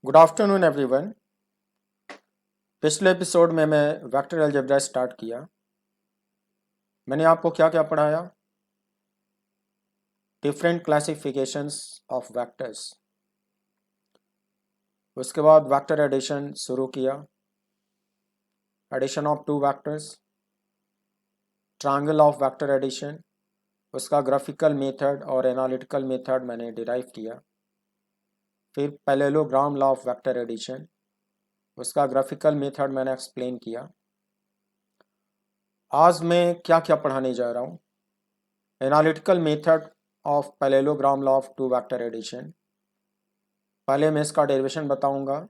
Good afternoon everyone. पिछले episode में मैं वेक्टर अलजेब्रा स्टार्ट किया। मैंने आपको क्या क्या पढ़ाया? Different classifications of vectors. उसके बाद वेक्टर एडिशन शुरू किया, addition of two vectors, triangle of vector addition, उसका ग्राफिकल मेथड और एनालिटिकल मेथड मैंने डिराइव किया। फिर parallelogram law of vector addition, उसका ग्राफिकल मेथड मैंने एक्सप्लेन किया। आज मैं क्या क्या पढ़ाने जा रहा हूँ? Analytical method of parallelogram law of two vector addition. पहले मैं इसका डेरिवेशन बताऊंगा,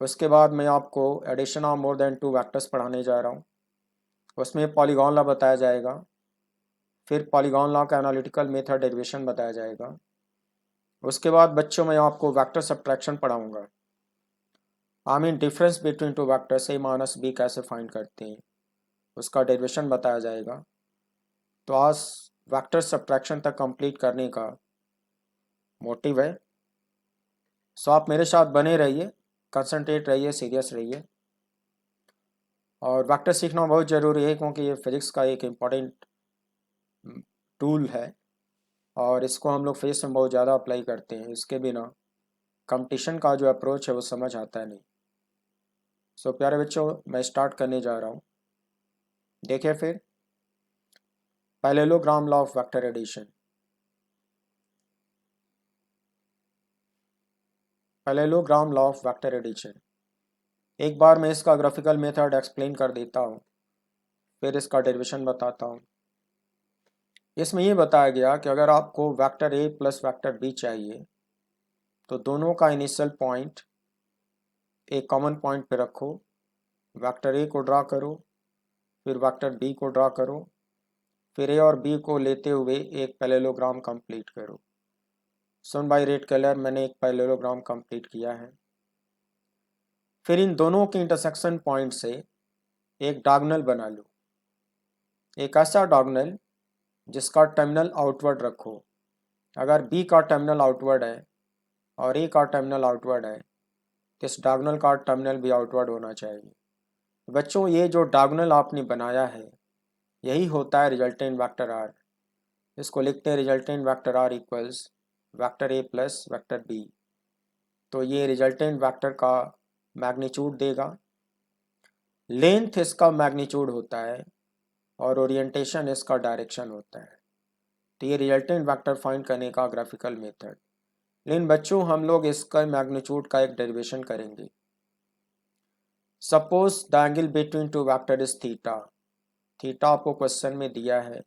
उसके बाद मैं आपको addition of more than two vectors पढ़ाने जा रहा हूँ। उसमें पॉलीगॉन लॉ बताया जाएगा, फिर पॉलीगॉन लॉ का एनालिटिकल मेथड डेरिवेशन बताया जाएगा। उसके बाद बच्चों मैं आपको वेक्टर सब्ट्रैक्शन पढ़ाऊंगा। I mean difference between two vectors A minus B कैसे फाइंड करते हैं, उसका डेरिवेशन बताया जाएगा। तो आज वेक्टर सब्ट्रैक्शन तक कंप्लीट करने का मोटिव है। सो आप मेरे साथ बने रहिए, कंसंट्रेट रहिए, सीरियस रहिए। और वेक्टर सीखना बहुत ज़रूरी है क्योंकि ये फिजिक्स का एक इम्पॉर्टेंट टूल है और इसको हम लोग फिजिक्स में बहुत ज़्यादा अप्लाई करते हैं। इसके बिना कंपटीशन का जो अप्रोच है वो समझ आता नहीं। सो प्यारे बच्चों, मैं स्टार्ट करने जा रहा हूँ। देखिए फिर parallelogram law of vector addition. Parallelogram law of vector addition, एक बार मैं इसका ग्राफिकल मेथड एक्सप्लेन कर देता हूँ, फिर इसका डेरिवेशन बताता हूँ। इसमें ये बताया गया कि अगर आपको vector A plus vector B चाहिए तो दोनों का इनिशियल पॉइंट एक कॉमन पॉइंट पे रखो, वेक्टर ए को ड्रा करो, फिर वेक्टर बी को ड्रा करो, फिर ए और बी को लेते हुए एक पैरेललोग्राम कंप्लीट करो। सन बाय रेड कलर मैंने एक पैरेललोग्राम कंप्लीट किया है। फिर इन दोनों के इंटरसेक्शन पॉइंट से एक डायगोनल बना लो, एक ऐसा डायगोनल जिसका टर्मिनल आउटवर्ड रखो। अगर बी का टर्मिनल आउटवर्ड है और ए का टर्मिनल आउटवर्ड है तो इस डायगोनल का टर्मिनल भी आउटवर्ड होना चाहिए। बच्चों, ये जो डायगोनल आपने बनाया है यही होता है रिजल्टेंट वेक्टर आर। इसको लिखते हैं resultant vector R equals vector A plus vector B. तो ये रिजल्टेंट वेक्टर का मैग्नीट्यूड देगा, लेंथ इसका मैग्नीट्यूड होता है और ओरिएंटेशन इसका डायरेक्शन होता है। तो ये रिजल्टेंट वेक्टर फाइंड करने का ग्राफिकल मेथड। लेकिन बच्चों, हम लोग इसका मैग्नीट्यूड का एक डेरिवेशन करेंगे। Suppose the angle between two vector is theta. Theta आपको क्वेश्चन में दिया है।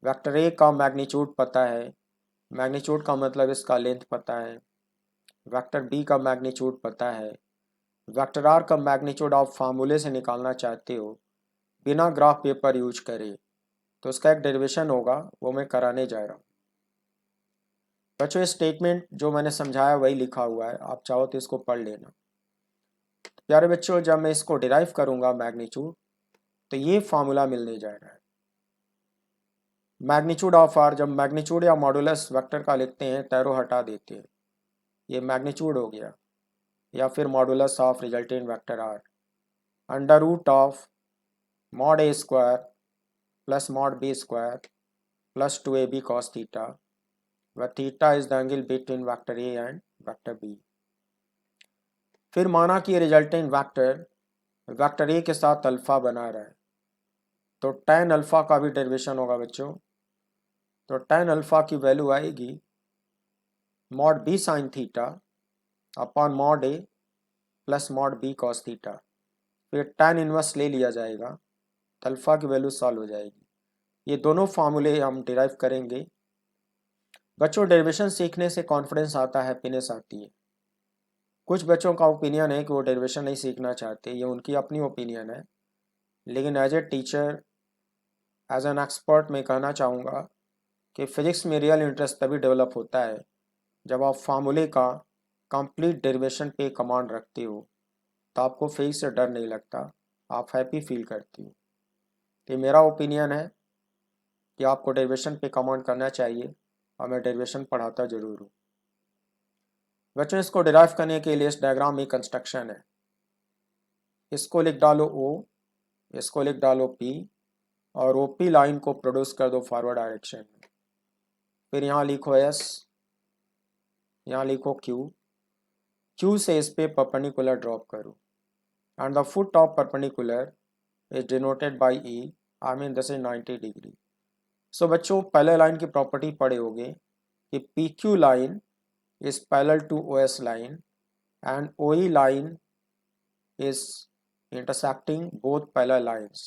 वेक्टर ए का मैग्नीट्यूड पता है, मैग्नीट्यूड का मतलब इसका लेंथ पता है। वेक्टर बी का मैग्नीट्यूड पता है। वेक्टर आर का मैग्नीट्यूड आप फार्मूले से निकालना चाहते हो बिना ग्राफ पेपर यूज करे, तो उसका एक डेरिवेशन होगा, वो मैं कराने जा रहा हूँ। बच्चों, स्टेटमेंट जो मैंने समझाया वही लिखा हुआ है, आप चाहो तो इसको पढ़ लेना। प्यारे बच्चों, जब मैं इसको डिराइव करूंगा मैग्नीट्यूड, तो ये फार्मूला मिलने जा रहा है। मैग्नीट्यूड ऑफ आर, जब मैग्नीट्यूड या मॉडुलस वेक्टर का लिखते हैं तैरो हटा देते हैं, ये मैग्नीट्यूड हो गया, या फिर modulus of resultant vector R under root of mod A square plus mod B square plus 2ab cos theta, where theta is the angle between vector A and vector B। फिर माना कि resultant vector vector A के साथ alpha बना रहा है, तो tan alpha का भी डेरिवेशन होगा बच्चों। तो tan अल्फा की वैल्यू आएगी mod b sine theta upon mod a plus mod b cos theta. फिर tan इनवर्स ले लिया जाएगा तो अल्फा की वैल्यू सॉल्व हो जाएगी। ये दोनों फार्मूले हम डिराइव करेंगे। बच्चों, डेरिवेशन सीखने से कॉन्फिडेंस आता है, हैप्पीनेस आती है। कुछ बच्चों का ओपिनियन है कि वो डेरिवेशन नहीं सीखना चाहते, ये उनकी अपनी ओपिनियन है। लेकिन as a teacher, as an expert, मैं कहना चाहूँगा कि फिजिक्स में रियल इंटरेस्ट तभी डेवलप होता है जब आप फार्मूले का कंप्लीट डेरिवेशन पे कमांड रखते हो, तो आपको फिजिक्स से डर नहीं लगता, आप हैप्पी फील करती हो। तो मेरा ओपिनियन है कि आपको डेरिवेशन पे कमांड करना चाहिए और मैं डेरिवेशन पढ़ाता ज़रूर हूँ। बच्चों इसको डिराइव करने के लिए इस डायग्राम में कंस्ट्रक्शन है। इसको लिख डालो O, इसको लिख डालो P और OP लाइन को प्रोड्यूस कर दो फॉरवर्ड डायरेक्शन में। फिर यहाँ लिखो S, यहाँ लिखो Q से इस पे परपेंडिकुलर ड्रॉप करो and the foot of perpendicular is denoted by E, I mean this is 90 degree. So बच्चों पहले लाइन की प्रॉपर्टी पढ़े होगे कि PQ लाइन is parallel to OS line and OE line is intersecting both parallel lines.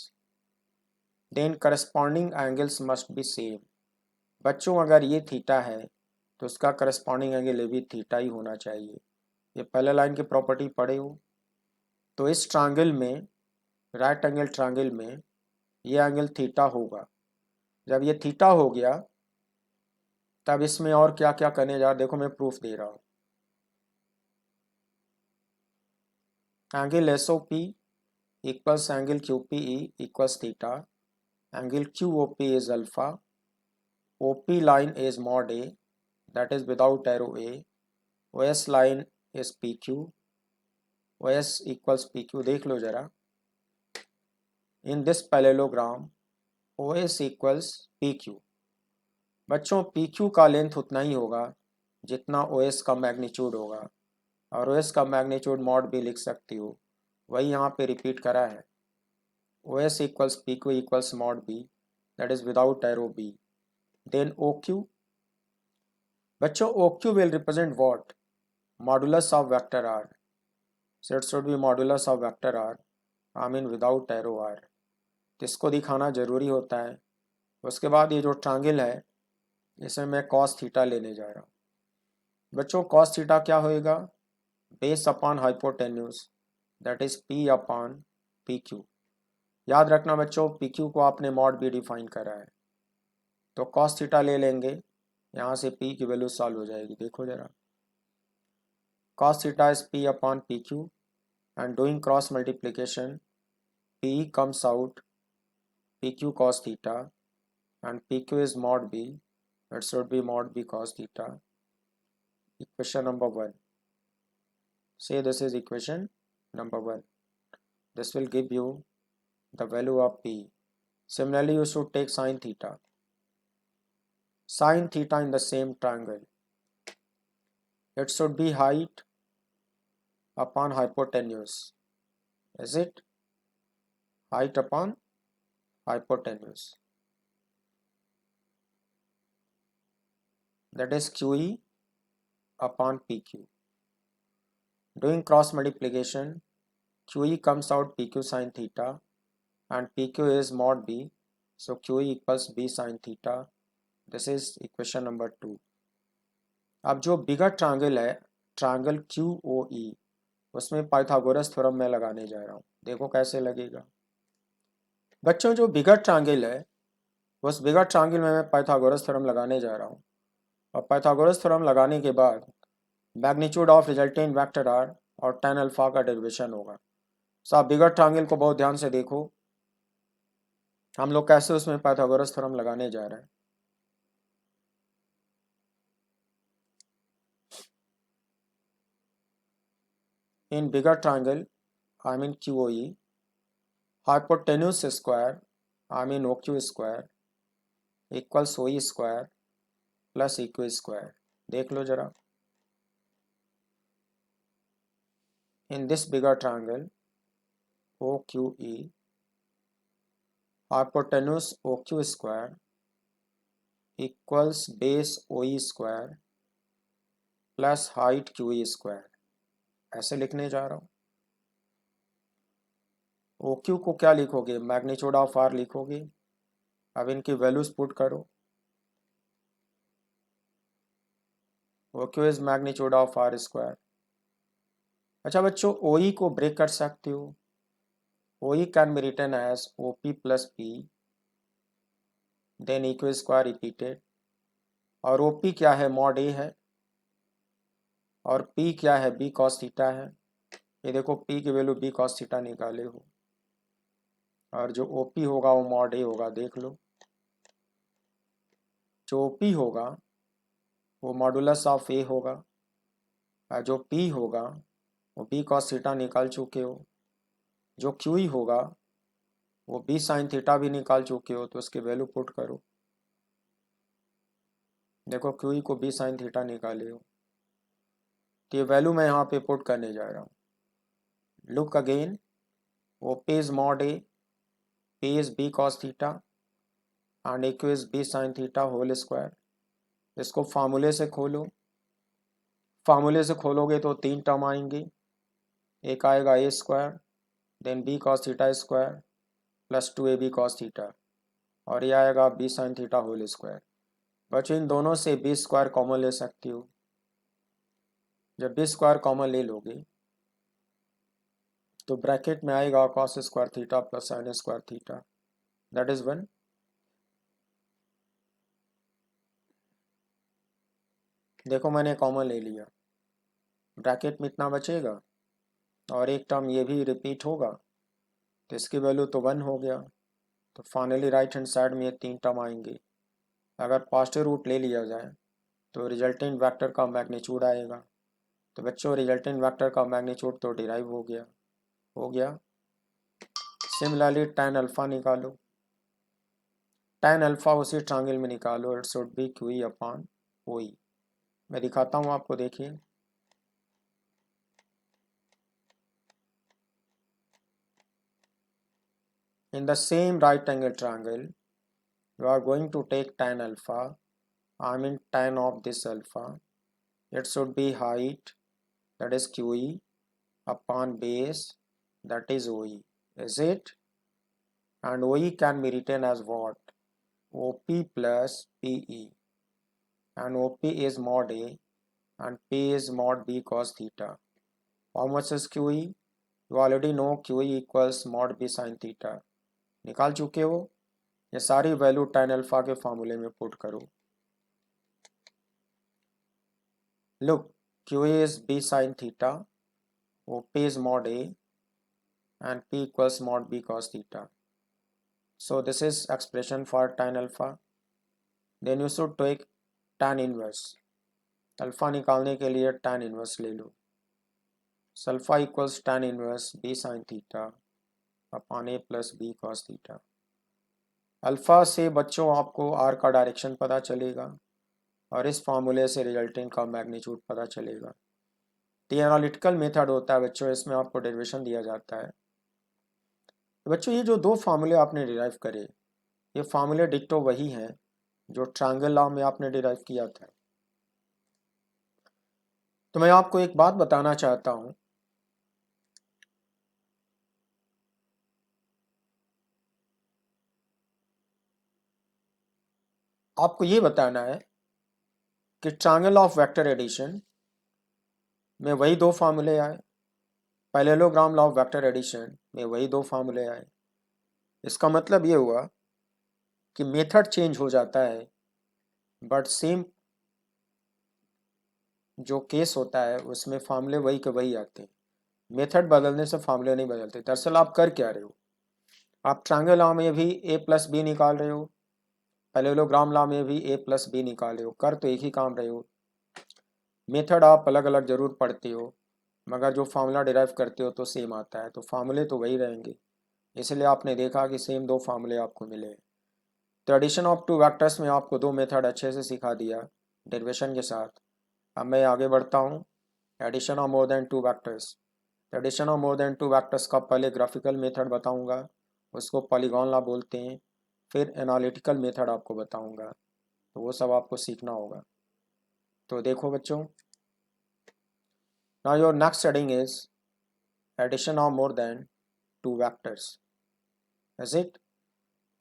Then corresponding angles must be same. बच्चों अगर ये थीटा है तो उसका करस्पॉन्डिंग एंगल भी थीटा ही होना चाहिए। ये पहले लाइन की प्रॉपर्टी पढ़े हो। तो इस ट्रायंगल में, राइट एंगल ट्रायंगल में ये एंगल थीटा होगा। जब ये थीटा हो गया तब इसमें और क्या क्या करने जा, देखो मैं प्रूफ दे रहा हूँ। Angle SOP equals angle QPE equals theta. Angle QOP is alpha. OP line is mod A, that is without arrow A. OS line is PQ. OS equals PQ. देख लो जरा। In this parallelogram, OS equals PQ. बच्चों PQ का length उतना ही होगा जितना OS का magnitude होगा, और OS का मैग्नीट्यूड मॉड भी लिख सकती हो, वही यहाँ पे रिपीट करा है। OS equals PQ equals mod B, that is without arrow B. Then OQ. बच्चों OQ will represent what? Modulus of vector R. So it should be modulus of vector R, I mean without arrow R. तो इसको दिखाना जरूरी होता है। उसके बाद ये जो ट्रायंगल है इसे मैं cos थीटा लेने जा रहा हूँ। बच्चों cos थीटा क्या होएगा? Base upon hypotenuse, that is P upon PQ। याद रखना बच्चों PQ को आपने मॉड भी डिफाइन करा है। तो cos थीटा ले लेंगे, यहाँ से P की वैल्यू सॉल्व हो जाएगी। देखो जरा, cos theta is P upon PQ and doing cross multiplication P comes out PQ cos theta and PQ is mod B, it should be mod B cos theta. Equation number 1. Say this is equation number 1. This will give you the value of P. Similarly you should take sin theta. Sin theta in the same triangle, it should be height upon hypotenuse. Is it? Height upon hypotenuse, that is QE upon PQ. Doing cross multiplication, QE comes out PQ sin theta and PQ is mod B, so QE equals B sin theta. This is equation number 2. अब जो बिगर triangle है, triangle QOE, उसमें Pythagoras theorem मैं लगाने जा रहा हूँ। देखो कैसे लगेगा। बच्चों जो बिगर ट्रायंगल है उस बिगर ट्रायंगल में मैं पाइथागोरस थ्योरम लगाने जा रहा हूँ, और पाइथागोरस थ्योरम लगाने के बाद magnitude of resultant vector R और tan अल्फा का डेरिवेशन होगा। सो आप बिगर ट्रायंगल को बहुत ध्यान से देखो, हम लोग कैसे उसमें पाइथागोरस थ्योरम लगाने जा रहे हैं। In bigger triangle, I mean QOE, hypotenuse square, I mean OQ square equals OE square plus EQ square. देख लो जरा, in this bigger triangle OQE, hypotenuse OQ square equals base OE square plus height QE square। ऐसे लिखने जा रहा हूँ। OQ को क्या लिखोगे? मैग्नीट्यूड ऑफ R लिखोगे। अब इनकी वैल्यूज पुट करो। OQ is magnitude of R square. अच्छा बच्चों, OE को ब्रेक कर सकते हो। OE can be written as OP plus P, then EQ square repeated, और OP क्या है? मॉड A है, और P क्या है? B cos थीटा है। ये देखो P की वैल्यू B cos थीटा निकाले हो, और जो OP होगा वो मॉड A होगा। देख लो, जो OP होगा वो मॉडुलस ऑफ A होगा, जो P होगा वो B cos थीटा निकाल चुके हो, जो QE होगा वो B sin थीटा भी निकाल चुके हो, तो उसकी वैल्यू पुट करो। देखो QE को B sin थीटा निकाले हो, तो ये वैल्यू मैं यहाँ पे पुट करने जा रहा हूँ। लुक अगेन, वो P is mod A, P is B cos theta and AQ is B sin theta whole square. इसको फार्मूले से खोलो, फार्मूले से खोलोगे तो 3 टर्म आएंगी। एक आएगा A square, then B cos theta square plus 2AB cos theta, और ये आएगा B sin theta whole square. बच्चों इन दोनों से B स्क्वायर कॉमन ले सकती हो। जब B स्क्वायर कॉमन ले लोगे तो ब्रैकेट में आएगा cos square theta plus sin square theta, that is 1। देखो मैंने कॉमन ले लिया, ब्रैकेट में इतना बचेगा और एक टर्म ये भी रिपीट होगा, तो इसकी वैल्यू तो 1 हो गया। तो फाइनली राइट हैंड साइड में ये 3 टर्म आएंगे। अगर पॉजिटिव रूट ले लिया जाए तो रिजल्टेंट वेक्टर का मैग्नीट्यूड आएगा। तो बच्चों रिजल्टेंट वेक्टर का मैग्नीट्यूड तो डिराइव हो गया। सिमिलरली tan अल्फा निकालो, tan अल्फा उसी ट्रायंगल में निकालो, it should B QE upon OE। मैं दिखाता हूँ आपको, देखिए in the same right angle triangle you are going to take tan alpha, I mean tan of this alpha, it should be height, that is QE, upon base, that is OE, is it? And OE can be written as what? OP plus PE, and OP is mod A and P is mod B cos theta. How much is QE? You already know QE equals mod B sin theta. निकाल चुके हो। ये सारी value tan alpha के फॉर्मूले में put करो। Look, QE is B sin theta, OP is mod A and P equals mod B cos theta. So this is expression for tan alpha. Then you should take tan inverse. Alpha निकालने के लिए tan inverse ले लो। Alpha equals tan inverse B sin theta upon A plus B cos theta. Alpha से बच्चों आपको R का direction पता चलेगा और इस फार्मूले से रिजल्टेंट का मैग्नीट्यूड पता चलेगा। तो ये एनालिटिकल मेथड होता है बच्चों, इसमें आपको डेरिवेशन दिया जाता है। तो बच्चों ये जो 2 फार्मूले आपने डिराइव करे, ये फार्मूले डिक्टो वही हैं जो ट्रायंगल लॉ में आपने डिराइव किया था। तो मैं आपको एक बात बताना चाहता हूँ, आपको ये बताना है कि ट्रायंगल ऑफ वेक्टर एडिशन में वही 2 फार्मूले आए, parallelogram law of vector addition में वही 2 फार्मूले आए। इसका मतलब ये हुआ कि मेथड चेंज हो जाता है बट सेम जो केस होता है उसमें फार्मूले वही के वही आते हैं। मेथड बदलने से फार्मूले नहीं बदलते। दरअसल आप कर क्या रहे हो, आप ट्रायंगल लॉ में भी A प्लस बी निकाल रहे हो, पैरेललोग्राम लॉ में भी A प्लस बी निकाल रहे हो, कर तो एक ही काम रहे हो। मेथड आप अलग अलग जरूर पढ़ते हो मगर जो फार्मूला डिराइव करते हो तो सेम आता है, तो फार्मूले तो वही रहेंगे। इसलिए आपने देखा कि सेम 2 फार्मूले आपको मिले। तो एडिशन ऑफ 2 वेक्टर्स में आपको 2 मेथड अच्छे से सिखा दिया डेरिवेशन के साथ। अब मैं आगे बढ़ता हूँ। Addition of more than 2 vectors, addition of more than 2 vectors का पहले ग्राफिकल मेथड बताऊँगा, उसको पॉलीगॉन लॉ बोलते हैं, फिर एनालिटिकल मेथड आपको बताऊँगा, तो वो सब आपको सीखना होगा। तो देखो बच्चों, now your next heading is addition of more than 2 vectors, is it?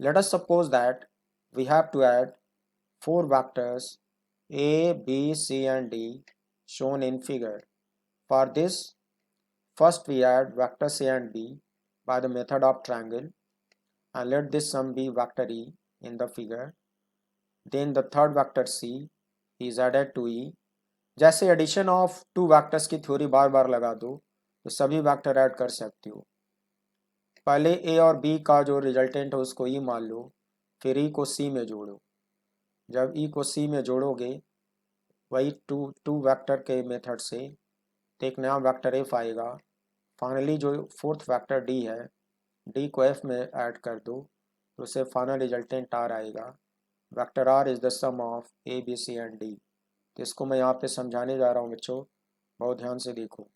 Let us suppose that we have to add 4 vectors A, B, C and D shown in figure. For this, first we add vectors A and B by the method of triangle and let this sum be vector E in the figure. Then the third vector C is added to E. जैसे addition of 2 vectors की theory बार बार लगा दो तो सभी vector add कर सकते हो। पहले ए और बी का जो रिजल्टेंट है उसको ई मान लो, फिर ई को सी में जोड़ो। जब ई को सी में जोड़ोगे वही टू वेक्टर के मेथड से तो एक नया वेक्टर एफ आएगा। फाइनली जो फोर्थ वेक्टर डी है, डी को एफ में ऐड कर दो तो उससे फाइनल रिजल्टेंट आर आएगा। Vector R is the sum of A B C and D. तो इसको मैं यहाँ पे समझाने जा रहा हूँ बच्चों, बहुत ध्यान से देखो।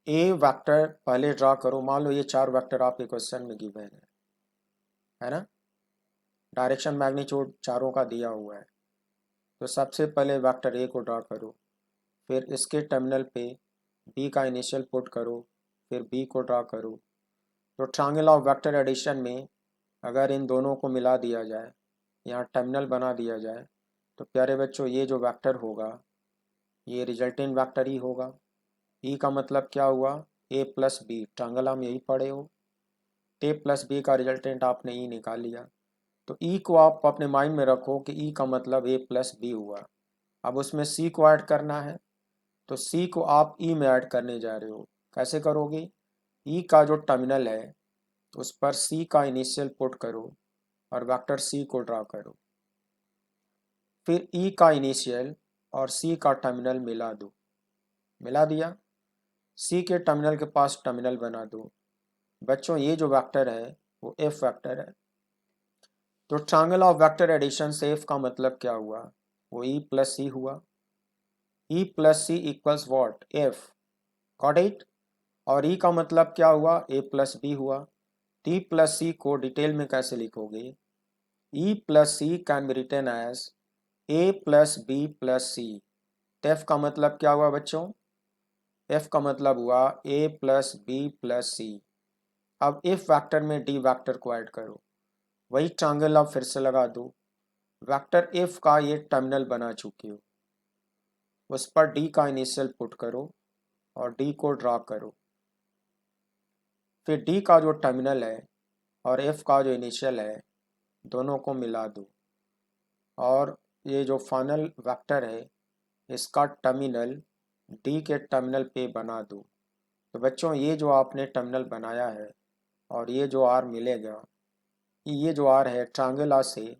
ए वेक्टर पहले ड्रा करो। मान लो ये 4 वेक्टर आपके क्वेश्चन में गिवन है ना। डायरेक्शन मैग्नीट्यूड चारों का दिया हुआ है। तो सबसे पहले वेक्टर ए को ड्रा करो, फिर इसके टर्मिनल पे बी का इनिशियल पुट करो, फिर बी को ड्रा करो। तो ट्रायंगल ऑफ वेक्टर एडिशन में अगर इन दोनों को मिला दिया जाए, यहाँ टर्मिनल बना दिया जाए, तो प्यारे बच्चों ये जो वेक्टर होगा ये रिजल्टेंट वेक्टर ही होगा। ई का मतलब क्या हुआ, ए प्लस बी। ट्रायंगल हम यही पढ़े हो, ए प्लस बी का रिजल्टेंट आपने ई निकाल लिया। तो ई को आप अपने माइंड में रखो कि ई का मतलब ए प्लस बी हुआ। अब उसमें सी को ऐड करना है, तो सी को आप ई में ऐड करने जा रहे हो। कैसे करोगे, ई का जो टर्मिनल है उस पर सी का इनिशियल पुट करो और वेक्टर सी को ड्रा करो। फिर ई का इनिशियल और सी का टर्मिनल मिला दो। मिला दिया, सी के टर्मिनल के पास टर्मिनल बना दो। बच्चों ये जो वेक्टर है वो एफ वेक्टर है। तो ट्रायंगल ऑफ वेक्टर एडिशन से एफ का मतलब क्या हुआ, वो ई प्लस सी हुआ। E plus C equals what, F. Got it. और ई का मतलब क्या हुआ, ए प्लस बी हुआ। टी प्लस सी को डिटेल में कैसे लिखोगे, E plus C can be written as A plus B plus C. F का मतलब क्या हुआ बच्चों, एफ का मतलब हुआ A plus B plus C. अब इफ वेक्टर में डी वेक्टर को ऐड करो, वही ट्रायंगल अब फिर से लगा दो। वेक्टर एफ का ये टर्मिनल बना चुके हो, उस पर डी का इनिशियल पुट करो और डी को ड्रा करो। फिर डी का जो टर्मिनल है और एफ का जो इनिशियल है दोनों को मिला दो और ये जो फाइनल वेक्टर है इसका टर्मिनल डी के टर्मिनल पे बना दो। तो बच्चों ये जो आपने टर्मिनल बनाया है और ये जो आर मिलेगा, ये जो आर है ट्रायंगल आर से,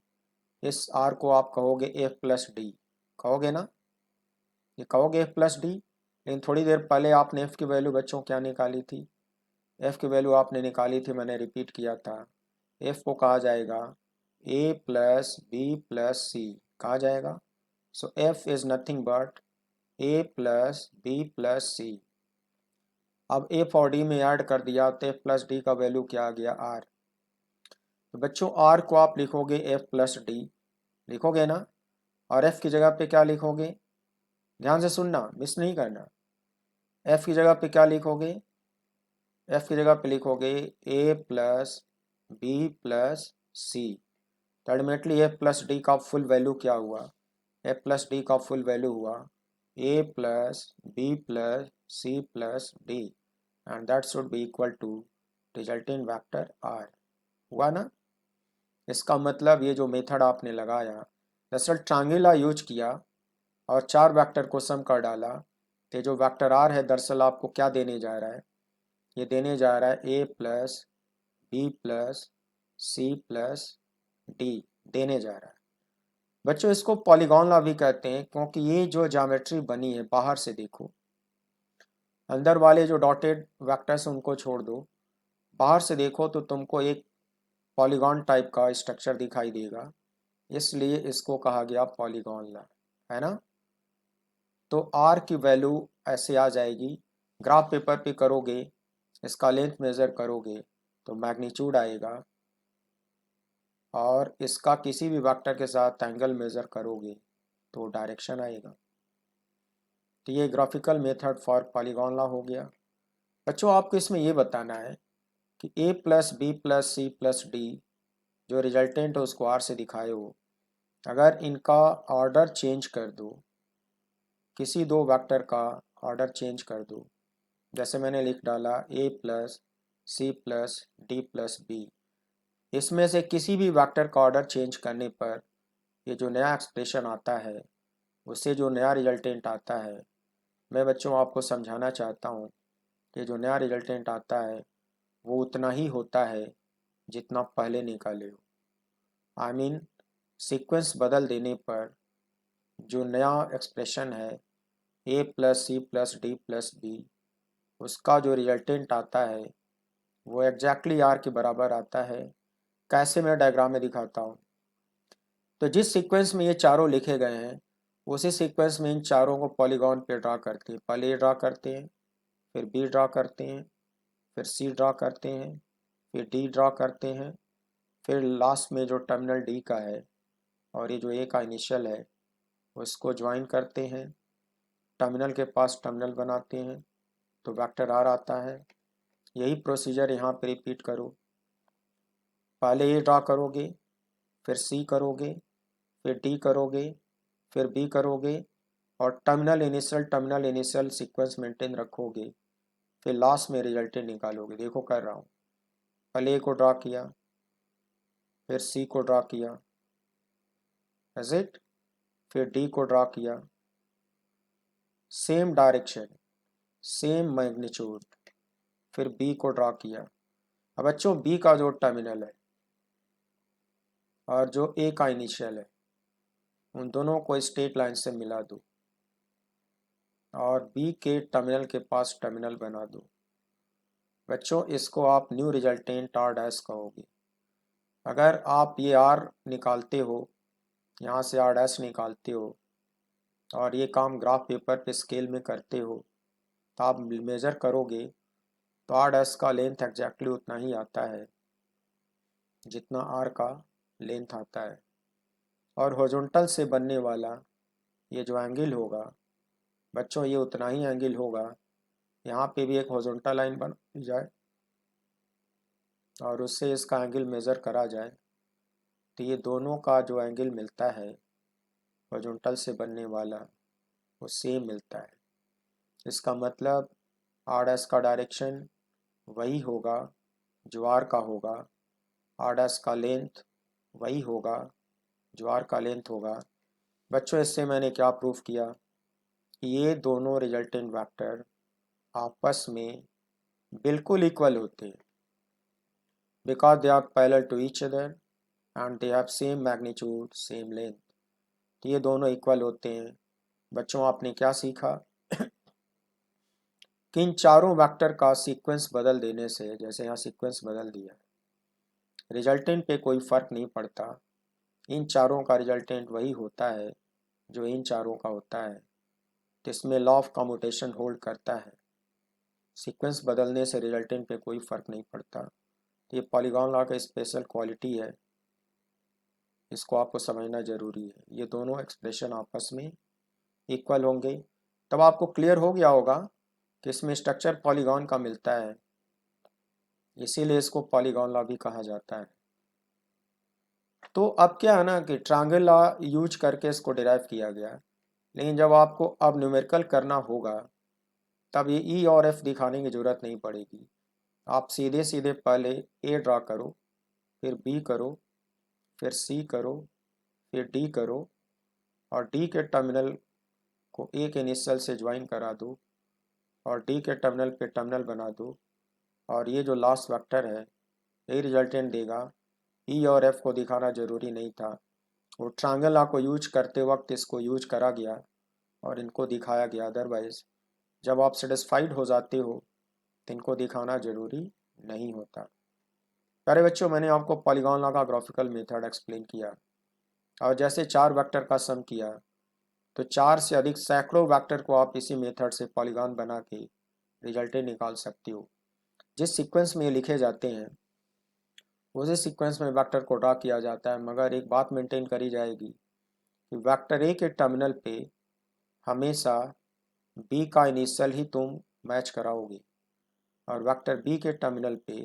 इस आर को आप कहोगे एफ प्लस डी। कहोगे ना, ये कहोगे एफ प्लस डी। लेकिन थोड़ी देर पहले आपने एफ की वैल्यू बच्चों क्या निकाली थी, एफ की वैल्यू आपने निकाली थी, मैंने रिपीट किया था। एफ को कहा जाएगा A plus B plus C कहा जाएगा। So F is nothing but A plus B plus C. अब एफ और डी में ऐड कर दिया तो एफ प्लस डी का वैल्यू क्या आ गया, आर। तो बच्चों आर को आप लिखोगे एफ प्लस डी, लिखोगे ना। और एफ की जगह पे क्या लिखोगे, ध्यान से सुनना, मिस नहीं करना। एफ की जगह पे क्या लिखोगे, एफ की जगह पे लिखोगे A plus B plus C. तो अल्टीमेटली एफ प्लस डी का फुल वैल्यू क्या हुआ, एफ प्लस डी का फुल वैल्यू हुआ A plus B plus C plus D and that should be equal to resultant vector R. हुआ ना। इसका मतलब ये जो मेथड आपने लगाया, दरअसल ट्रायंगुलर यूज किया और 4 वेक्टर को सम कर डाला, कि जो वेक्टर आर है दरअसल आपको क्या देने जा रहा है, ये देने जा रहा है A plus B plus C plus D देने जा रहा है। बच्चों इसको पॉलीगॉन लॉ भी कहते हैं, क्योंकि ये जो ज्योमेट्री बनी है बाहर से देखो, अंदर वाले जो डॉटेड वेक्टर्स उनको छोड़ दो, बाहर से देखो तो तुमको एक पॉलीगॉन टाइप का स्ट्रक्चर दिखाई देगा, इसलिए इसको कहा गया पॉलीगॉन लॉ, है ना। तो आर की वैल्यू ऐसे आ जाएगी, ग्राफ पेपर पे करोगे, इसका लेंथ मेज़र करोगे तो मैग्नीट्यूड आएगा, और इसका किसी भी वेक्टर के साथ एंगल मेज़र करोगे तो डायरेक्शन आएगा। तो ये graphical method for polygon law हो गया। बच्चों आपको इसमें ये बताना है कि A plus B plus C plus D जो रिजल्टेंट है उसको आर से दिखाए हो, अगर इनका ऑर्डर चेंज कर दो, किसी दो वेक्टर का ऑर्डर चेंज कर दो, जैसे मैंने लिख डाला A plus C plus D plus B, इसमें से किसी भी वेक्टर का ऑर्डर चेंज करने पर ये जो नया एक्सप्रेशन आता है, उससे जो नया रिजल्टेंट आता है, मैं बच्चों आपको समझाना चाहता हूँ कि जो नया रिजल्टेंट आता है वो उतना ही होता है जितना पहले निकाले हो। आई मीन सीक्वेंस बदल देने पर जो नया एक्सप्रेशन है a plus C plus D plus B, उसका जो रिजल्टेंट आता है वो एग्जैक्टली आर के बराबर आता है। कैसे मैं डायग्राम में दिखाता हूँ। तो जिस सीक्वेंस में ये चारों लिखे गए हैं उसी सीक्वेंस में इन चारों को पॉलीगॉन पे ड्रा करते हैं। पहले ए ड्रा करते हैं, फिर बी ड्रा करते हैं, फिर सी ड्रा करते हैं, फिर डी ड्रा करते हैं, फिर लास्ट में जो टर्मिनल डी का है और ये जो ए का इनिशियल है उसको ज्वाइन करते हैं, टर्मिनल के पास टर्मिनल बनाते हैं तो वेक्टर आर आता है। यही प्रोसीजर यहाँ पे रिपीट करो। पहले ए ड्रा करोगे, फिर सी करोगे, फिर डी करोगे, फिर बी करोगे और टर्मिनल इनिशियल सीक्वेंस मेंटेन रखोगे, फिर लास्ट में रिजल्टेंट निकालोगे। देखो कर रहा हूँ। पहले ए को ड्रा किया, फिर सी को ड्रा किया, इज इट, फिर डी को ड्रा किया, सेम डायरेक्शन, सेम मैग्नीट्यूड, फिर बी को ड्रा किया। अब बच्चों बी का जो टर्मिनल है और जो ए का इनिशियल है उन दोनों को स्ट्रेट लाइन से मिला दो और बी के टर्मिनल के पास टर्मिनल बना दो। बच्चों इसको आप न्यू रिजल्टेंट आर डैश कहोगे। अगर आप ये आर निकालते हो, यहाँ से आर डैश निकालते हो और ये काम ग्राफ पेपर पे स्केल में करते हो तो आप मेज़र करोगे तो आर डैश का लेंथ एग्जैक्टली उतना ही आता है जितना आर का लेंथ आता है। और हॉरिजॉन्टल से बनने वाला ये जो एंगल होगा बच्चों ये उतना ही एंगल होगा। यहाँ पे भी एक हॉरिजॉन्टल लाइन बन जाए और उससे इसका एंगल मेज़र करा जाए तो ये दोनों का जो एंगल मिलता है हॉरिजॉन्टल से बनने वाला वो सेम मिलता है। इसका मतलब आर डैश का डायरेक्शन वही होगा जो आर का होगा, आर डैश का लेंथ वही होगा जो आर का लेंथ होगा। बच्चों इससे मैंने क्या प्रूफ किया कि ये दोनों रिजल्टेंट वेक्टर आपस में बिल्कुल इक्वल होते हैं because they are parallel to each other and they have same magnitude same length. तो ये दोनों इक्वल होते हैं। बच्चों आपने क्या सीखा कि इन चारों वेक्टर का सीक्वेंस बदल देने से, जैसे यहाँ सीक्वेंस बदल दिया, रिजल्टेंट पे कोई फ़र्क नहीं पड़ता। इन चारों का रिजल्टेंट वही होता है जो इन चारों का होता है। तो इसमें लॉ ऑफ कम्यूटेशन होल्ड करता है। सीक्वेंस बदलने से रिजल्टेंट पे कोई फ़र्क नहीं पड़ता। तो ये पॉलीगॉन लॉ का स्पेशल क्वालिटी है, इसको आपको समझना ज़रूरी है। ये दोनों एक्सप्रेशन आपस में इक्वल होंगे तब आपको क्लियर हो गया होगा कि इसमें स्ट्रक्चर पॉलीगॉन का मिलता है, इसीलिए इसको पॉलीगॉन लॉ भी कहा जाता है। तो अब क्या है ना कि ट्रायंगल लॉ यूज करके इसको डिराइव किया गया, लेकिन जब आपको अब न्यूमेरिकल करना होगा तब ये ई और एफ दिखाने की ज़रूरत नहीं पड़ेगी। आप सीधे सीधे पहले ए ड्रा करो, फिर बी करो, फिर सी करो, फिर डी करो और डी के टर्मिनल को ए के इनिशियल से ज्वाइन करा दो और डी के टर्मिनल पे टर्मिनल बना दो और ये जो लास्ट वेक्टर है यही रिजल्टेंट देगा। ई और एफ को दिखाना ज़रूरी नहीं था, वो ट्रायंगल लॉ को यूज करते वक्त इसको यूज करा गया और इनको दिखाया गया। अदरवाइज जब आप सेटिस्फाइड हो जाते हो तो इनको दिखाना ज़रूरी नहीं होता। प्यारे बच्चों मैंने आपको पॉलीगॉन लॉ का ग्राफिकल मेथड एक्सप्लेन किया और जैसे चार वेक्टर का सम किया तो चार से अधिक सैकड़ों वेक्टर को आप इसी मेथड से पॉलीगॉन बना के रिजल्टेंट निकाल सकते हो। जिस सीक्वेंस में ये लिखे जाते हैं उसी सीक्वेंस में वेक्टर को ड्रा किया जाता है, मगर एक बात मेंटेन करी जाएगी कि वेक्टर ए के टर्मिनल पे हमेशा बी का इनिशियल ही तुम मैच कराओगे और वेक्टर बी के टर्मिनल पे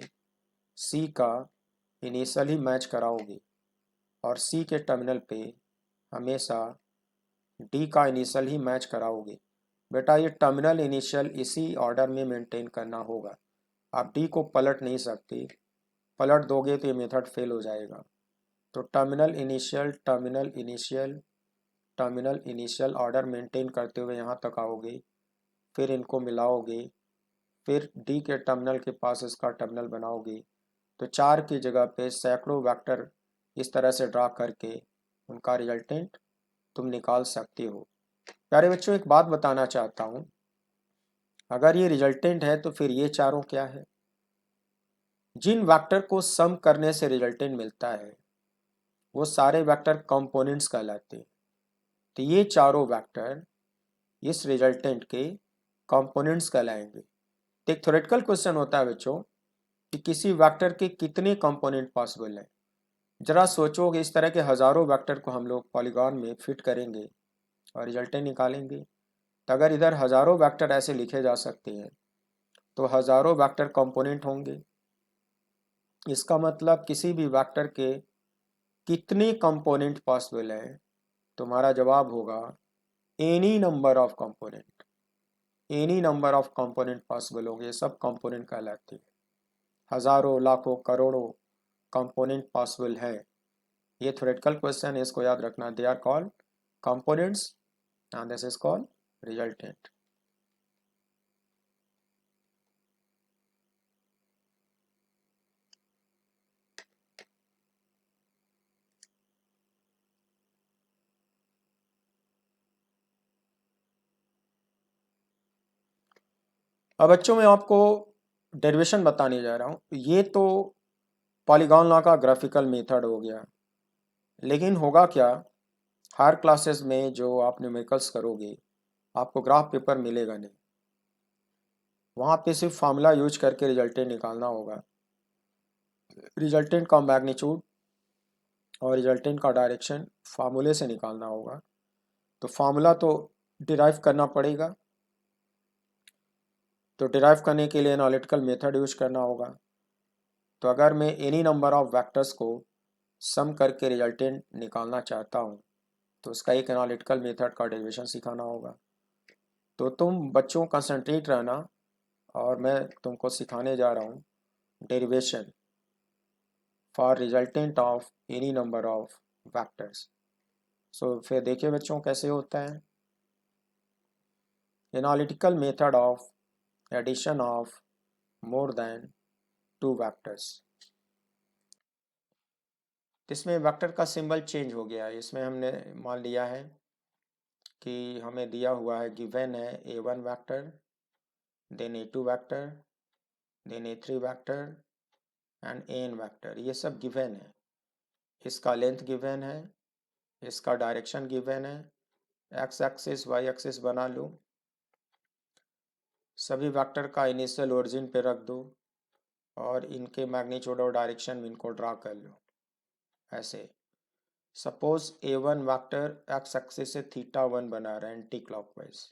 सी का इनिशियल ही मैच कराओगे और सी के टर्मिनल पे हमेशा डी का इनिशियल ही मैच कराओगे। बेटा ये टर्मिनल इनिशियल इसी ऑर्डर में मेंटेन करना होगा। आप डी को पलट नहीं सकते, पलट दोगे तो ये मेथड फेल हो जाएगा। तो terminal initial terminal initial terminal initial order maintain करते हुए यहाँ तक आओगे, फिर इनको मिलाओगे, फिर डी के टर्मिनल के पास इसका टर्मिनल बनाओगे तो 4 की जगह पे सैकड़ों वेक्टर इस तरह से ड्रा करके उनका रिजल्टेंट तुम निकाल सकते हो। प्यारे बच्चों, एक बात बताना चाहता हूँ, अगर ये रिजल्टेंट है तो फिर ये चारों क्या है? जिन वेक्टर को सम करने से रिजल्टेंट मिलता है वो सारे वेक्टर कंपोनेंट्स कहलाते हैं। तो ये चारों वेक्टर इस रिजल्टेंट के कंपोनेंट्स कहलाएंगे। तो एक थ्योरेटिकल क्वेश्चन होता है बच्चों कि किसी वेक्टर के कितने कंपोनेंट पॉसिबल हैं। जरा सोचो कि इस तरह के हजारों वेक्टर को हम लोग पॉलीगॉन में फिट करेंगे और रिजल्टेंट निकालेंगे। तो अगर इधर हजारों वेक्टर ऐसे लिखे जा सकते हैं तो हजारों वेक्टर कंपोनेंट होंगे। इसका मतलब किसी भी वेक्टर के कितने कंपोनेंट पॉसिबल हैं, तुम्हारा जवाब होगा any number of component. Any number of component possible होंगे, ये सब कंपोनेंट कहलाते हैं। हजारों, लाखों, करोड़ों कंपोनेंट पॉसिबल है। ये थ्योरेटिकल क्वेश्चन है, इसको याद रखना। They are called components and this is called resultant. अब बच्चों मैं आपको डेरिवेशन बताने जा रहा हूँ। ये तो पॉलीगॉन लॉ का ग्राफिकल मेथड हो गया, लेकिन होगा क्या, हर क्लासेस में जो आप न्यूमेरिकल्स करोगे आपको ग्राफ पेपर मिलेगा नहीं। वहाँ पे सिर्फ फार्मूला यूज करके रिजल्टेंट निकालना होगा। रिजल्टेंट का मैग्नीट्यूड और रिजल्टेंट का डायरेक्शन फार्मूले से निकालना होगा। तो फार्मूला तो डिराइव करना पड़ेगा, तो डिराइव करने के लिए एनालिटिकल मेथड यूज करना होगा। तो अगर मैं एनी नंबर ऑफ वेक्टर्स को सम करके रिजल्टेंट निकालना चाहता हूँ तो उसका एक एनालिटिकल मेथड का डेरिवेशन सिखाना होगा। तो तुम बच्चों कंसंट्रेट रहना और मैं तुमको सिखाने जा रहा हूँ derivation for resultant of any number of vectors. So फिर देखिए बच्चों कैसे होता है। Analytical method of addition of more than two vectors. इसमें वेक्टर का सिंबल चेंज हो गया है। इसमें हमने मान लिया है कि हमें दिया हुआ है, गिवन है a1 vector, then a2 vector, then a3 vector and an vector. ये सब गिवन है। इसका लेंथ गिवन है, इसका डायरेक्शन गिवन है, एक्स एक्सिस वाई एक्सिस बना लो, सभी वेक्टर का इनिशियल ओरिजिन पे रख दो और इनके मैग्नीट्यूड और डायरेक्शन इनको ड्रा कर लो ऐसे। Suppose a1 vector x axis से θ1 बना रहा है anti clockwise,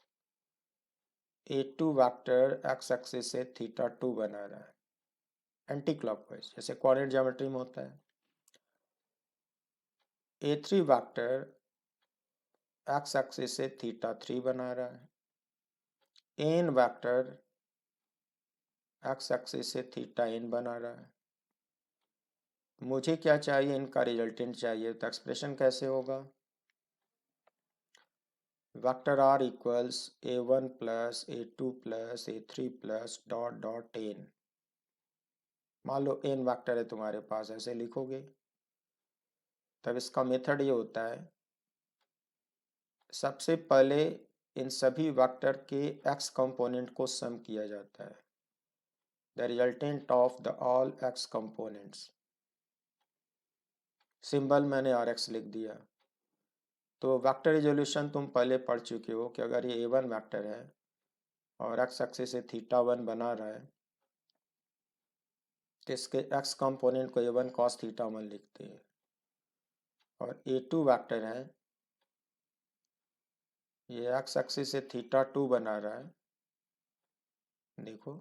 a2 vector x axis से θ2 बना रहा है एंटी क्लॉकवाइज, जैसे कोऑर्डिनेट ज्योमेट्री में होता है। a3 वेक्टर एक्स एक्सिस से θ3 बना रहा है। an वेक्टर एक्स एक्सिस से θn बना रहा है। मुझे क्या चाहिए, इनका रिजल्टेंट चाहिए। तो एक्सप्रेशन कैसे होगा, vector R equals a1 plus a2 plus a3 plus dot dot n। मान लो n वेक्टर है तुम्हारे पास, ऐसे लिखोगे। तब इसका मेथड ये होता है, सबसे पहले इन सभी वेक्टर के x कंपोनेंट को सम किया जाता है, the resultant of the all x components. Symbol मैंने rx लिख दिया। तो वेक्टर रिजोल्यूशन तुम पहले पढ़ चुके हो कि अगर ये a1 वेक्टर है और x एक्सिस से θ1 बना रहा है तो इसके x कंपोनेंट को a1 cos θ1 लिखते हैं। और a2 वेक्टर है, ये x एक्सिस से θ2 बना रहा है, देखो,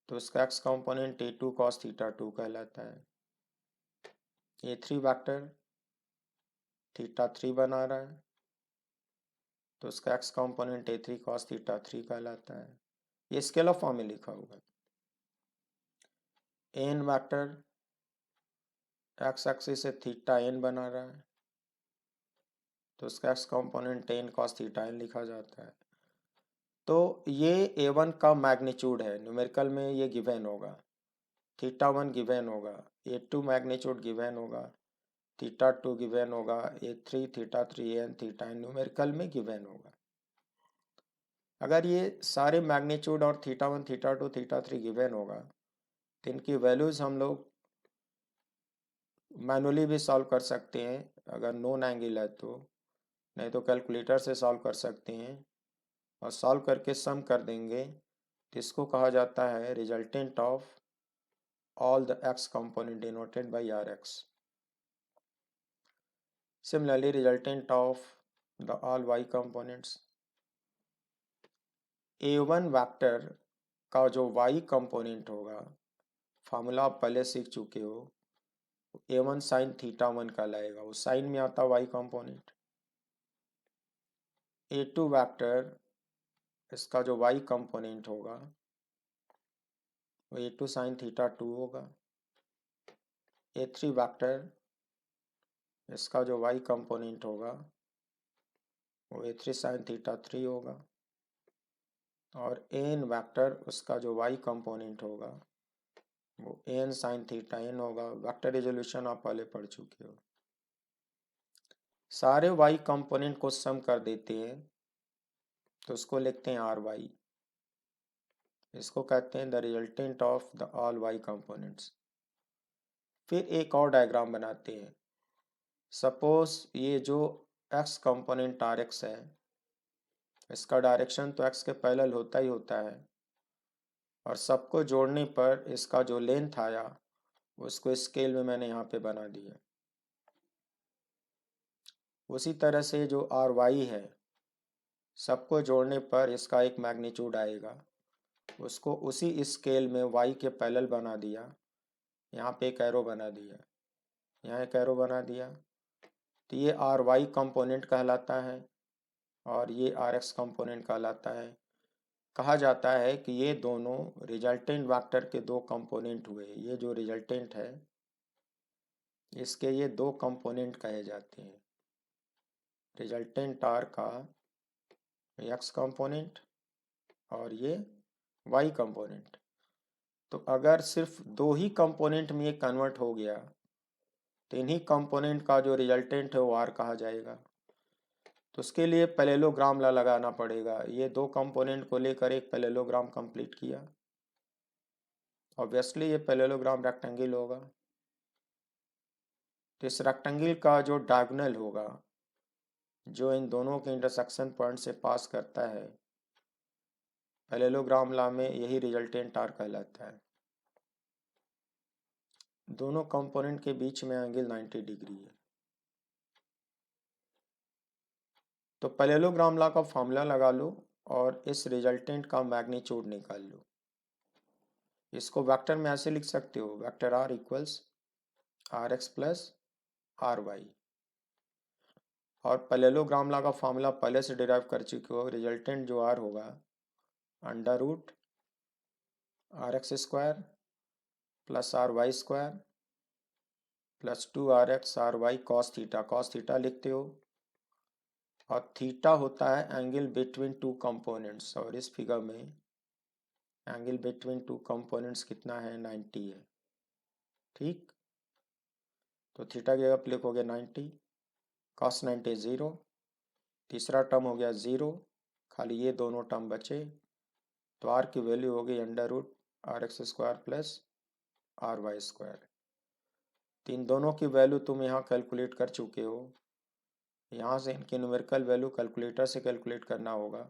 तो इसका x कंपोनेंट a2 cos θ2 कहलाता है। a3 वेक्टर θ3 बना रहा है तो उसका x कंपोनेंट a3 cos θ3 कहलाता है। ये स्केलर फॉर्म में लिखा होगा। n वेक्टर x एक्सिस से θn बना रहा है तो उसका x component tan cos θn लिखा जाता है। तो ये a1 का मैग्नीट्यूड है, न्यूमेरिकल में ये गिवन होगा। θ1 गिवन होगा, A2 मैग्नीट्यूड गिवन होगा, θ2 गिवन होगा, A3 θ3 एन θn न्यूमेरिकल में गिवन होगा। अगर ये सारे मैग्नीट्यूड और θ1 θ2 θ3 गिवन होगा तो इनकी वैल्यूज हम लोग मैनुअली भी सॉल्व कर सकते हैं अगर नोन एंगल है तो, नहीं तो कैलकुलेटर से सॉल्व कर सकते हैं और सॉल्व करके सम कर देंगे। तो इसको कहा जाता है resultant of all the x component denoted by Rx. Similarly, resultant of the all y components. A1 vector का जो y कंपोनेंट होगा, फार्मूला आप पहले सीख चुके हो, A1 साइन θ1 का लाएगा, वो साइन में आता y कंपोनेंट। A2 वेक्टर इसका जो y कंपोनेंट होगा वो A2 साइन θ2 होगा। A3 वेक्टर इसका जो y कंपोनेंट होगा वो A3 साइन θ3 होगा। और एन वेक्टर उसका जो y कंपोनेंट होगा वो एन साइन θn होगा। वेक्टर रिजोल्यूशन आप पहले पढ़ चुके हो। सारे y कंपोनेंट को सम कर देते हैं तो उसको लिखते हैं ry। इसको कहते हैं the resultant of the all y components. फिर एक और डायग्राम बनाते हैं। सपोज ये जो x कंपोनेंट Rx है, इसका डायरेक्शन तो x के पैरेलल होता ही होता है और सबको जोड़ने पर इसका जो लेंथ आया उसको स्केल में मैंने यहाँ पे बना दिया। उसी तरह से जो ry है, सबको जोड़ने पर इसका एक मैग्नीट्यूड आएगा, उसको उसी स्केल में y के पैरेलल बना दिया। यहाँ पे एक एरो बना दिया, यहाँ एक एरो बना दिया। तो ये ry कंपोनेंट कहलाता है और ये rx कंपोनेंट कहलाता है। कहा जाता है कि ये दोनों रिजल्टेंट वेक्टर के दो कंपोनेंट हुए। ये जो रिजल्टेंट है इसके ये दो कंपोनेंट कहे जाते हैं। रिजल्टेंट r का x कंपोनेंट और ये y कंपोनेंट। तो अगर सिर्फ दो ही कंपोनेंट में ये कन्वर्ट हो गया तो इन्हीं कंपोनेंट का जो रिजल्टेंट है वो r कहा जाएगा। तो उसके लिए पैरेललोग्राम लगाना पड़ेगा। ये दो कंपोनेंट को लेकर एक पैरेललोग्राम कंप्लीट किया। ऑब्वियसली ये पैरेललोग्राम रेक्टेंगल होगा। तो इस रेक्टेंगल का जो डायगोनल होगा, जो इन दोनों के इंटरसेक्शन पॉइंट से पास करता है, पैरेललोग्राम लॉ में यही रिजल्टेंट r कहलाता है। दोनों कंपोनेंट के बीच में एंगल 90 डिग्री है। तो पैरेललोग्राम लॉ का फॉर्मूला लगा लो और इस रिजल्टेंट का मैग्नीट्यूड निकाल लो। इसको वेक्टर में ऐसे लिख सकते हो, vector r equals rx plus ry। और पैरेललोग्राम लॉ का फॉर्मूला पहले से डिराइव कर चुके हो। रिजल्टेंट जो r होगा under root rx square plus ry square plus 2rx ry cos theta लिखते हो। और थीटा होता है एंगल बिटवीन टू कंपोनेंट्स, और इस फिगर में एंगल बिटवीन टू कंपोनेंट्स कितना है, 90 है। ठीक, तो थीटा की जगह पे लिखोगे 90, कॉस 90 0, तीसरा टर्म हो गया 0, खाली ये दोनों टर्म बचे। तो आर की वैल्यू हो गई under root rx square plus ry square. तो इन दोनों की वैल्यू तुम यहाँ कैलकुलेट कर चुके हो। यहाँ से इनकी न्यूमेरिकल वैल्यू कैलकुलेटर से कैलकुलेट करना होगा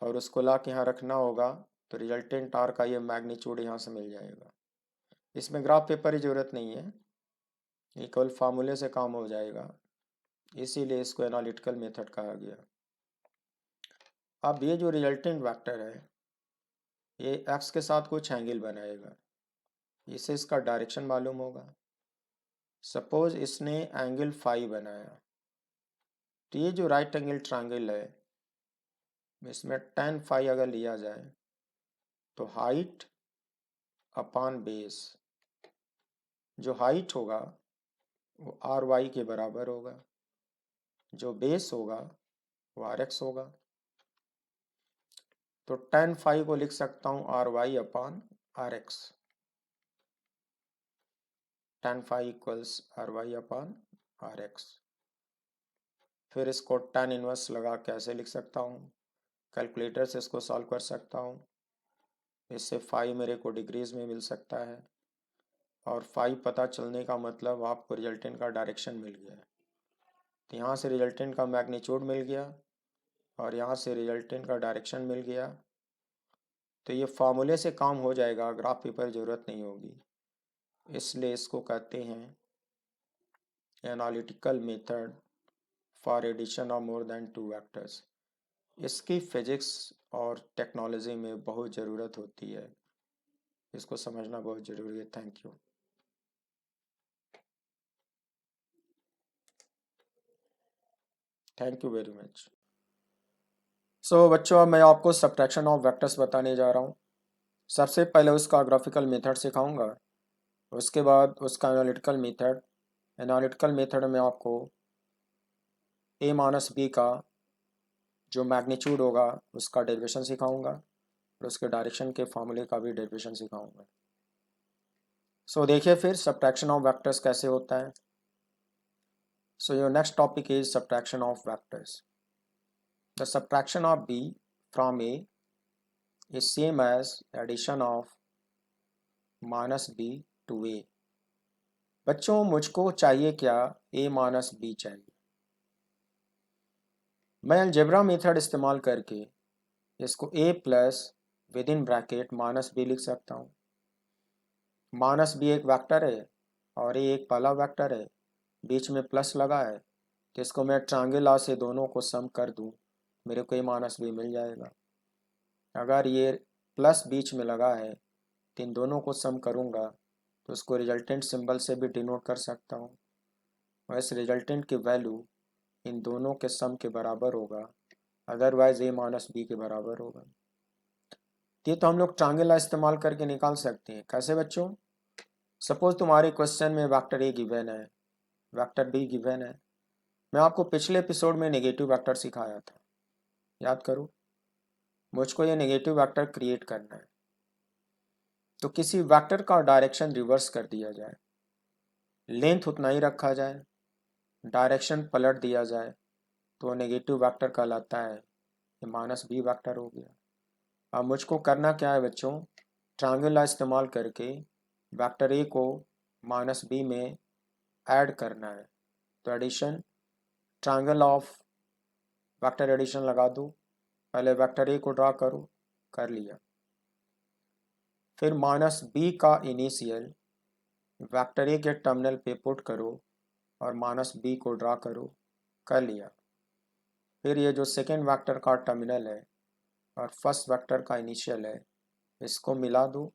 और उसको ला के यहाँ रखना होगा। तो रिजल्टेंट आर का ये मैग्नीट्यूड यहाँ से मिल जाएगा। इसमें ग्राफ पेपर की जरूरत नहीं है, ये केवल फार्मूले से काम हो जाएगा, इसीलिए इसको एनालिटिकल मेथड कहा गया। अब ये जो रिजल्टेंट वेक्टर है ये एक्स के साथ कुछ एंगल बनाएगा, इससे इसका डायरेक्शन मालूम होगा। सपोज इसने एंगल फाई बनाया, तो ये जो राइट एंगल ट्रायंगल है इसमें tan फाई अगर लिया जाए तो हाइट अपॉन बेस, जो हाइट होगा वो आर वाई के बराबर होगा, जो बेस होगा वो आर एक्स होगा। तो tan फाई को लिख सकता हूँ R Y upon R X, tan phi equals R Y upon R X. फिर इसको tan इनवर्स लगा कैसे लिख सकता हूँ, कैलकुलेटर से इसको सॉल्व कर सकता हूँ। इससे फाई मेरे को डिग्रीज में मिल सकता है, और फाई पता चलने का मतलब आपको रिजल्टेंट का डायरेक्शन मिल गया है। तो यहाँ से रिजल्टेंट का मैग्नीट्यूड मिल गया और यहाँ से रिजल्टेंट का डायरेक्शन मिल गया। तो ये फार्मूले से काम हो जाएगा, ग्राफ पेपर ज़रूरत नहीं होगी। इसलिए इसको कहते हैं analytical method for addition of more than two vectors. इसकी फिजिक्स और टेक्नोलॉजी में बहुत ज़रूरत होती है, इसको समझना बहुत ज़रूरी है। Thank you. Thank you very much. So बच्चों, अब मैं आपको सब्ट्रैक्शन ऑफ वेक्टर्स बताने जा रहा हूँ। सबसे पहले उसका ग्राफिकल मेथड सिखाऊंगा, उसके बाद उसका एनालिटिकल मेथड। एनालिटिकल मेथड में आपको a माइनस बी का जो मैग्नीट्यूड होगा उसका डेरिवेशन सिखाऊंगा, और उसके डायरेक्शन के फॉर्मूले का भी डेरिवेशन सिखाऊंगा। सो देखिए फिर सब्ट्रैक्शन ऑफ वेक्टर्स कैसे होता है। So your next topic is subtraction of vectors. The subtraction of b फ्रॉम a is same as addition of minus b to a। बच्चों, मुझको चाहिए क्या, a माइनस b चाहिए। मैं अलजेब्रा मेथड इस्तेमाल करके इसको a plus with in bracket minus b लिख सकता हूँ। माइनस b एक वेक्टर है और a एक पहला वेक्टर है, बीच में प्लस लगा है, तो इसको मैं ट्रायंगल लॉ से दोनों को सम कर दूँ, मेरे को a माइनस b मिल जाएगा। अगर ये प्लस बीच में लगा है तो इन दोनों को सम करूँगा तो उसको रिजल्टेंट सिंबल से भी डिनोट कर सकता हूँ, और इस रिजल्टेंट की वैल्यू इन दोनों के सम के बराबर होगा, अदरवाइज a माइनस b के बराबर होगा। ये तो हम लोग ट्रायंगल लॉ इस्तेमाल करके निकाल सकते हैं। कैसे बच्चों? सपोज तुम्हारे क्वेश्चन में वेक्टर a गिवन है, वेक्टर b गिवन है। मैं आपको पिछले एपिसोड में नेगेटिव वेक्टर सिखाया था, याद करो। मुझको ये नेगेटिव वेक्टर क्रिएट करना है, तो किसी वेक्टर का डायरेक्शन रिवर्स कर दिया जाए, लेंथ उतना ही रखा जाए, डायरेक्शन पलट दिया जाए, तो नेगेटिव वेक्टर कहलाता है, ये माइनस b वेक्टर हो गया। अब मुझको करना क्या है बच्चों, ट्रायंगल लॉ इस्तेमाल करके वेक्टर a को माइनस b में ऐड करना है। तो addition, triangle of vector addition लगा दो। पहले वेक्टर a को ड्रा करो, कर लिया। फिर माइनस b का इनिशियल वेक्टर a के टर्मिनल पे पुट करो और माइनस b को ड्रा करो, कर लिया। फिर ये जो सेकेंड वेक्टर का टर्मिनल है और फर्स्ट वेक्टर का इनिशियल है, इसको मिला दो,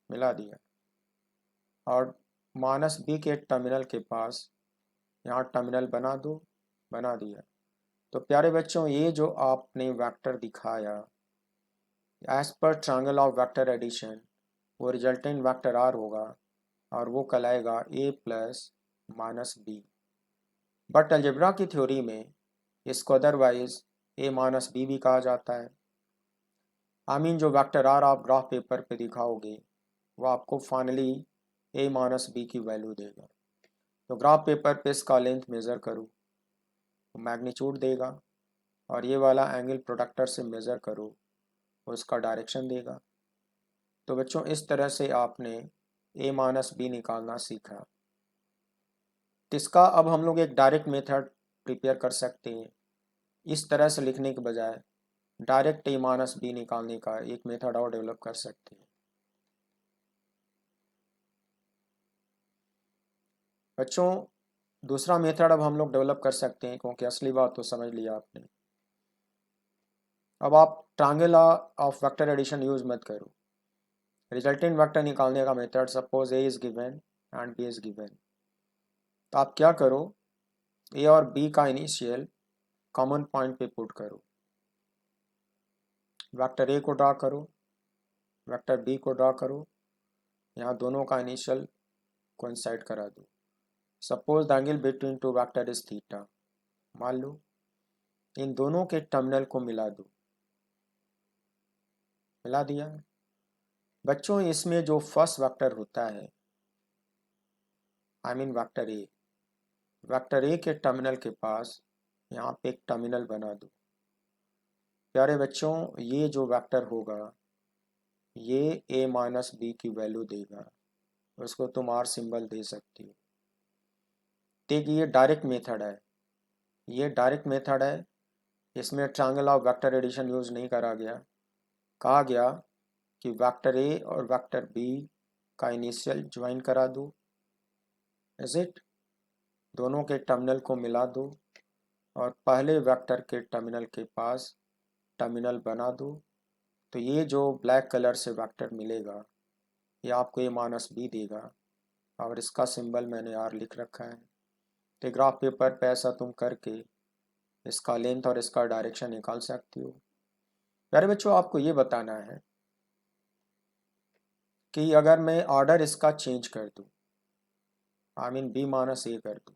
मिला दिया। और माइनस b के टर्मिनल के पास यहाँ टर्मिनल बना दो, बना दिया। तो प्यारे बच्चों, ये जो आपने वेक्टर दिखाया as per triangle of vector addition, वो रिजल्टेंट वेक्टर r होगा और वो कहलाएगा a plus minus b। But algebra की थ्योरी में इसको अदरवाइज a माइनस b भी कहा जाता है। आई मीन जो वेक्टर r आप ग्राफ पेपर पे दिखाओगे वो आपको फाइनली a माइनस b की वैल्यू देगा। तो ग्राफ पेपर पे इसका लेंथ मेज़र करो, तो मैग्नीट्यूड देगा, और ये वाला एंगल प्रोडक्टर से मेज़र करो, उसका डायरेक्शन देगा। तो बच्चों, इस तरह से आपने a माइनस b निकालना सीखा। इसका अब हम लोग एक डायरेक्ट मेथड प्रिपेयर कर सकते हैं। इस तरह से लिखने के बजाय डायरेक्ट a माइनस b निकालने का एक मेथड और डेवलप कर सकते हैं। बच्चों, दूसरा मेथड अब हम लोग डेवलप कर सकते हैं, क्योंकि असली बात तो समझ लिया आपने। अब आप triangle law of vector addition use मत करो। रिजल्टेंट वेक्टर निकालने का method, suppose a is given and b is given, तो आप क्या करो, a और b का इनिशियल कॉमन पॉइंट पे पुट करो, वेक्टर a को ड्रा करो, वेक्टर b को ड्रा करो, यहाँ दोनों का इनिशियल कोइंसाइड करा दो। Suppose the angle between two vector is theta, मान लो इन दोनों के टर्मिनल को मिला दो, मिला दिया। बच्चों इसमें जो फर्स्ट वेक्टर होता है, आई मीन वेक्टर ए के टर्मिनल के पास यहाँ पे एक टर्मिनल बना दो। प्यारे बच्चों, ये जो वेक्टर होगा ये a माइनस बी की वैल्यू देगा, उसको तुम आर सिंबल दे सकती हो। देखिए ये डायरेक्ट मेथड है, ये डायरेक्ट मेथड है, इसमें triangle of vector addition use नहीं करा गया। कहा गया कि वेक्टर ए और वेक्टर बी का इनिशियल ज्वाइन करा दो, इज इट, दोनों के टर्मिनल को मिला दो और पहले वेक्टर के टर्मिनल के पास टर्मिनल बना दो। तो ये जो ब्लैक कलर से वेक्टर मिलेगा ये आपको ए माइनस बी देगा और इसका सिंबल मैंने आर लिख रखा है। तो ग्राफ पेपर पे ऐसा तुम करके इसका लेंथ और इसका डायरेक्शन निकाल सकती हो। प्यारे बच्चों, आपको ये बताना है कि अगर मैं ऑर्डर इसका चेंज कर दूँ, आई मीन बी माइनस ए कर दूँ,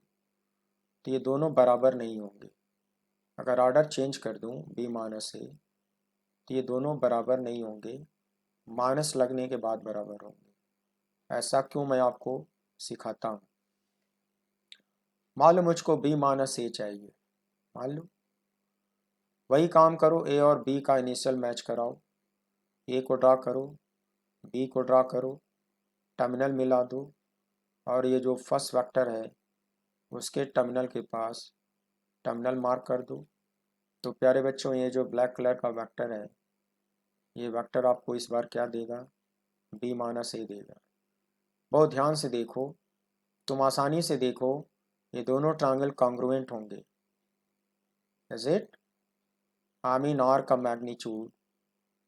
तो ये दोनों बराबर नहीं होंगे। अगर ऑर्डर चेंज कर दूँ बी माइनस ए तो ये दोनों बराबर नहीं होंगे, माइनस लगने के बाद बराबर होंगे। ऐसा क्यों, मैं आपको सिखाता हूँ। मान लो मुझको बी माइनस ए चाहिए, मान लो, वही काम करो, ए और बी का इनिशियल मैच कराओ, ए को ड्रा करो, बी को ड्रा करो, टर्मिनल मिला दो और ये जो फर्स्ट वेक्टर है उसके टर्मिनल के पास टर्मिनल मार्क कर दो। तो प्यारे बच्चों, ये जो ब्लैक कलर का वेक्टर है ये वेक्टर आपको इस बार क्या देगा, बी माइनस ए देगा। बहुत ध्यान से देखो, तुम आसानी से देखो, ये दोनों ट्रायंगल कॉन्ग्रुएंट होंगे, is it, I mean R का मैग्नीट्यूड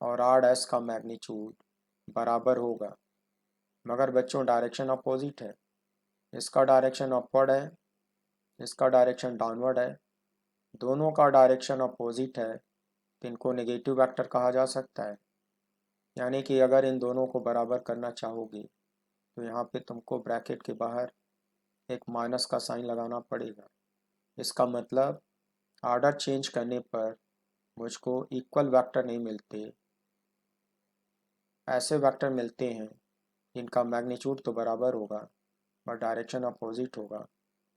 और आर डैश का मैग्नीट्यूड बराबर होगा, मगर बच्चों डायरेक्शन अपोजिट है। इसका डायरेक्शन अपवर्ड है, इसका डायरेक्शन डाउनवर्ड है, दोनों का डायरेक्शन अपोजिट है, तो इनको नेगेटिव वेक्टर कहा जा सकता है। यानी कि अगर इन दोनों को बराबर करना चाहोगे तो यहाँ पे तुमको ब्रैकेट के बाहर एक माइनस का साइन लगाना पड़ेगा। इसका मतलब ऑर्डर चेंज करने पर मुझको इक्वल वेक्टर नहीं मिलते, ऐसे वेक्टर मिलते हैं जिनका मैग्नीट्यूड तो बराबर होगा पर डायरेक्शन अपोजिट होगा।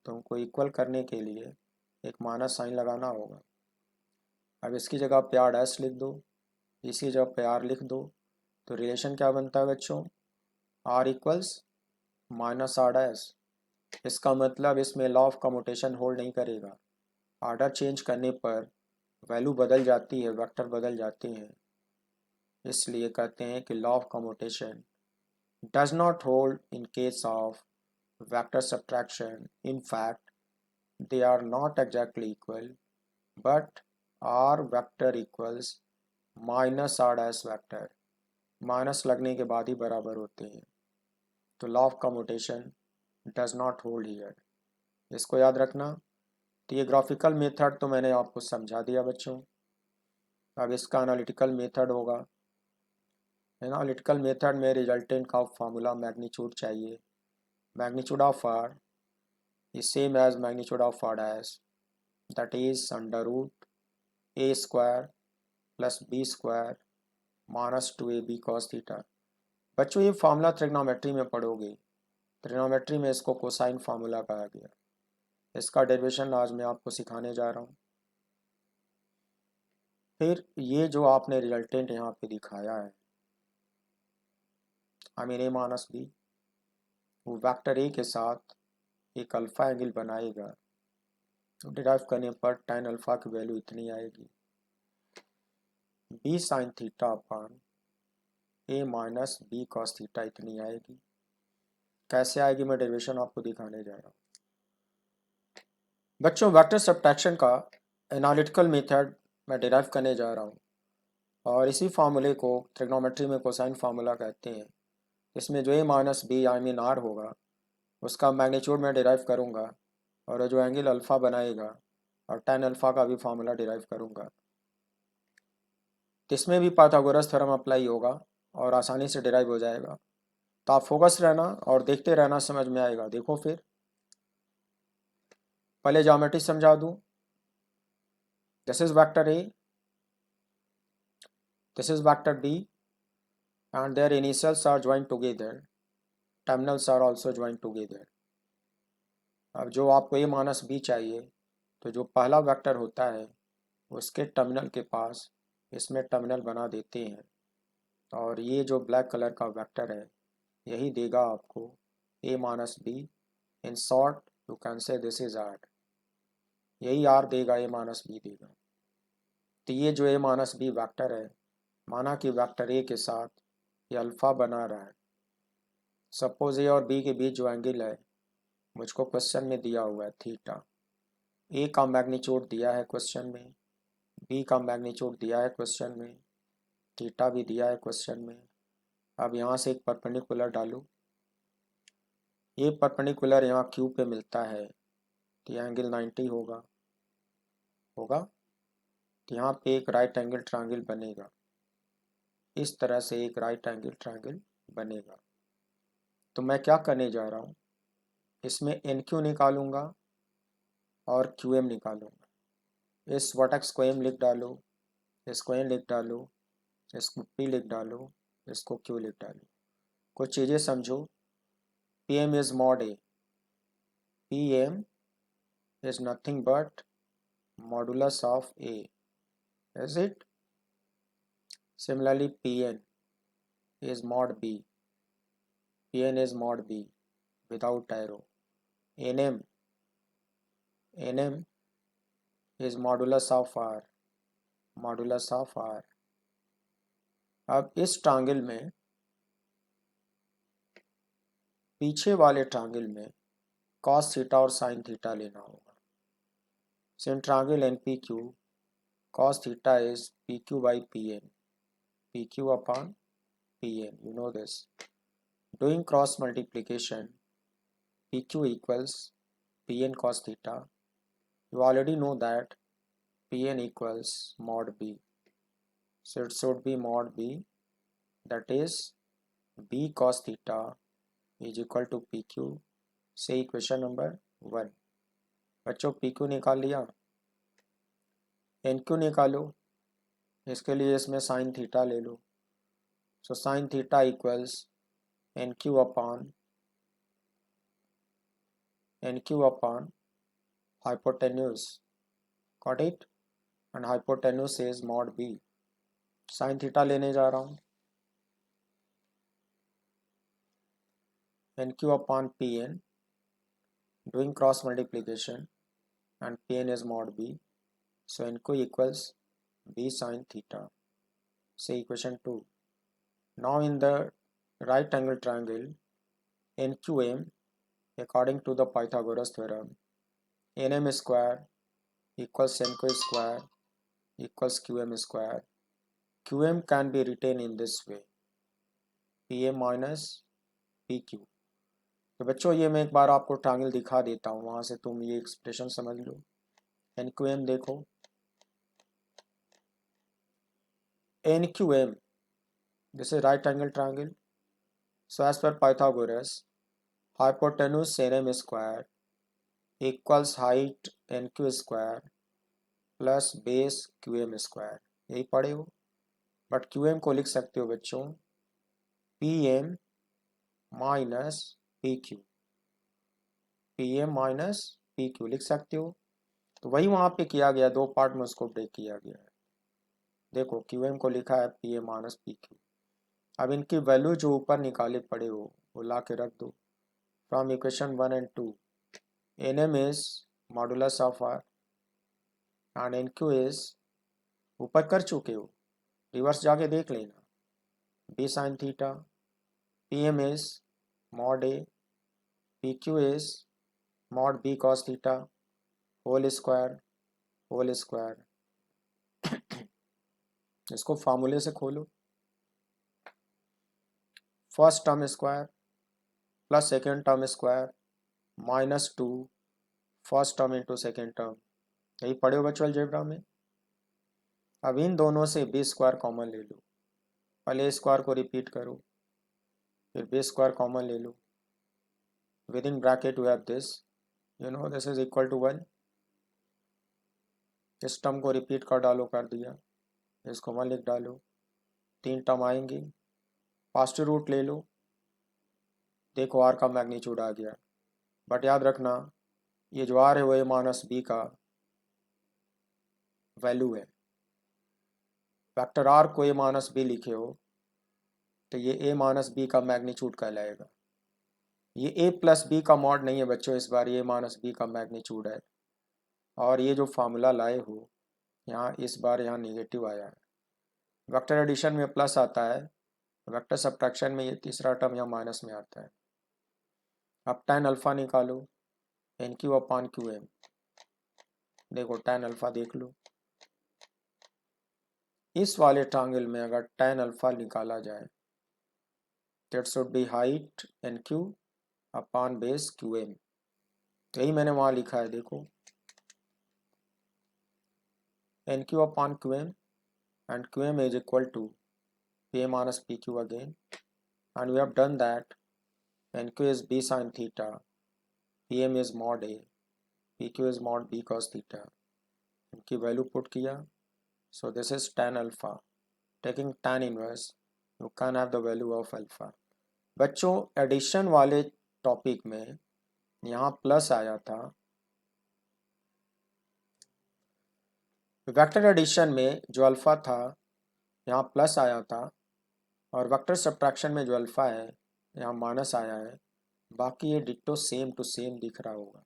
तो उनको इक्वल करने के लिए एक माइनस साइन लगाना होगा। अब इसकी जगह पे आर डैश लिख दो, इसी जगह पे आर लिख दो, तो रिलेशन क्या बनता है बच्चों, R equals minus R dash. इसका मतलब इसमें लॉ ऑफ कम्यूटेशन होल्ड नहीं करेगा, ऑर्डर चेंज करने पर वैल्यू बदल जाती है, वेक्टर बदल जाते हैं, इसलिए कहते हैं कि law of commutation does not hold in case of vector subtraction. In fact, they are not exactly equal, but r vector equals minus r dash vector. Minus लगने के बाद ही बराबर होते हैं, तो law of commutation does not hold here, इसको याद रखना। तो ये ग्राफिकल मेथड तो मैंने आपको समझा दिया बच्चों। अब इसका एनालिटिकल मेथड होगा। एनालिटिकल मेथड में रिजल्टेंट का फार्मूला मैग्नीट्यूड चाहिए, magnitude of r is same as magnitude of r dash, that is under root a square plus b square minus 2ab cos theta। बच्चों ये फार्मूला ट्रिग्नोमेट्री में पढ़ोगे, trigonometry में इसको cosine formula कहा गया। इसका डेरिवेशन आज मैं आपको सिखाने जा रहा हूँ। फिर ये जो आपने रिजल्टेंट यहाँ पे दिखाया है, I mean A minus B, वो वेक्टर ए के साथ एक अल्फा एंगल बनाएगा, तो डिराइव करने पर tan अल्फा की वैल्यू इतनी आएगी, बी साइन थीटा अपान ए माइनस बी कॉस थीटा इतनी आएगी। कैसे आएगी मैं डेरिवेशन आपको दिखाने जा रहा हूँ। बच्चों वेक्टर सब्ट्रैक्शन का एनालिटिकल मेथड मैं डिराइव करने जा रहा हूँ और इसी फार्मूले को ट्रिग्नोमेट्री में कोसाइन फार्मूला कहते हैं। इसमें जो A minus B I mean R होगा उसका मैग्नीट्यूड मैं डिराइव करूँगा और जो एंगल अल्फ़ा बनाएगा और tan अल्फ़ा का भी फार्मूला डिराइव करूँगा। इसमें भी पाइथागोरस थ्योरम अप्लाई होगा और आसानी से डिराइव हो जाएगा। तो आप फोकस रहना और देखते रहना, समझ में आएगा। देखो फिर पहले ज्योमेट्री समझा दूं। This is vector A, this is vector B and their initials are joined together, terminals are also joined together. अब जो आपको a माइनस बी चाहिए, तो जो पहला वेक्टर होता है उसके टर्मिनल के पास इसमें टर्मिनल बना देते हैं, और ये जो ब्लैक कलर का वेक्टर है यही देगा आपको a minus B. In short you can say this is R. यही आर देगा, a माइनस बी देगा. तो ये जो a माइनस बी वैक्टर है, माना कि वेक्टर ए के साथ ये अल्फ़ा बना रहा है. सपोज ए और बी के बीच जो एंगल है मुझको क्वेश्चन में दिया हुआ है थीटा. ए का मैग्नीट्यूड दिया है क्वेश्चन में, बी का मैग्नीट्यूड दिया है क्वेश्चन में, थीटा भी दिया है क्वेश्चन में. अब यहाँ से एक परपेंडिकुलर डालूँ. ये परपेंडिकुलर यहाँ क्यू पे मिलता है तो ये एंगल 90 होगा. तो यहाँ पे एक राइट एंगल ट्रायंगल बनेगा. इस तरह से एक राइट एंगल ट्रायंगल बनेगा. तो मैं क्या करने जा रहा हूँ, इसमें एन क्यू निकालूंगा और क्यू एम निकालूंगा. इस वर्टेक्स को एम लिख डालो, इसको एन लिख डालो, इसको पी लिख डालो, इसको क्यू लिख डालो. कुछ चीज़ें समझो. P M is mod A. P M is nothing but modulus of A. Is it? Similarly P N is mod b. Pn is mod b without arrow. Nm is modulus of r. Modulus of r. अब इस triangle में, पीछे वाले triangle में cos theta और sin theta लेना होगा. So in triangle NPQ, cos theta is PQ by PN. PQ upon PN. You know this. Doing cross multiplication, PQ equals PN cos theta. You already know that Pn equals mod b. So it should be mod b, that is b cos theta is equal to PQ. से equation number 1. बच्चों PQ निकाल लिया. NQ निकालो. इसके लिए इसमें sine theta ले लो. So sine theta equals NQ upon hypotenuse. Got it? And hypotenuse is mod b. Sine theta लेने जा रहा हूँ. NQ upon Pn, doing cross multiplication, and Pn is mod b. So NQ equals b sin theta. Say equation 2. Now in the right angle triangle NQM, according to the Pythagoras theorem, Nm square equals NQ square equals QM square. QM can be written in this way, PM minus PQ. तो बच्चों ये मैं एक बार आपको triangle दिखा देता हूँ, वहाँ से तुम ये एक्सप्रेशन समझ लो. NQM देखो. NQM, this is right angle triangle. So as per Pythagoras, hypotenuse Nm square equals height NQ square plus base QM square. यही पढ़े हो. बट QM को लिख सकते हो बच्चों PM minus PQ. PM minus PQ लिख सकते हो. तो वही वहाँ पे किया गया, 2 पार्ट में उसको ब्रेक किया गया है. देखो QM को लिखा है PM माइनस PQ. अब इनकी वैल्यू जो ऊपर निकाले पड़े हो वो ला के रख दो. From equation 1 and 2, Nm is modulus of r and NQ is, ऊपर कर चुके हो, रिवर्स जाके देख लेना. b sin theta, Pm is mod a, PQ is mod b cos theta whole square. इसको फार्मूले से खोलो. First term square plus second term square minus 2 first term into second term. यही पढ़े हो बच्चों अलजेब्रा में. अब इन दोनों से बी स्क्वायर कॉमन ले लो. पहले ए स्क्वायर को रिपीट करो, फिर बी स्क्वायर कॉमन ले लो. Within bracket you have this, you know this is equal to 1. इस टर्म को रिपीट कर डालो, कर दिया. इसको 1 लिख डालो. 3 टर्म आएंगी. फास्ट रूट ले लो, देखो आर का मैग्नीट्यूड आ गया। बट याद रखना ये जो आर है वो ए माइनस बी का वैल्यू है। वेक्टर आर को ए माइनस बी लिखे हो तो ये ए माइनस बी का मैग्नीट्यूड कहलाएगा। ये ए प्लस बी का मॉड नहीं है बच्चों, इस बार ये माइनस बी का मैग्नीट्यूड है। और ये जो फार्मूला लाए हो यहाँ, इस बार यहाँ निगेटिव आया है। वेक्टर एडिशन में प्लस आता है, वेक्टर सब्ट्रैक्शन में ये तीसरा टर्म यहाँ माइनस में आता है। अब tan अल्फा निकालो, N Q upon Q M. देखो tan अल्फा देख लो, इस वाले ट्रायंगल में अगर tan अल्फा निकाला जाए तो it should be height N Q upon base Q M. तो यही मैंने वहाँ लिखा है, देखो N Q upon Q M and qm is equal to pa minus pq again, and we have done that. nq is b sin theta, pm is mod a, pq is mod b cos theta. इनकी value put किया, so this is tan alpha. Taking tan inverse, you can have the value of alpha. बच्चों addition वाले topic में यहाँ plus आया था, vector addition में जो अल्फा था यहाँ प्लस आया था, और वेक्टर सब्ट्रैक्शन में जो अल्फा है यहाँ माइनस आया है। बाकी ये डिट्टो सेम टू सेम दिख रहा होगा,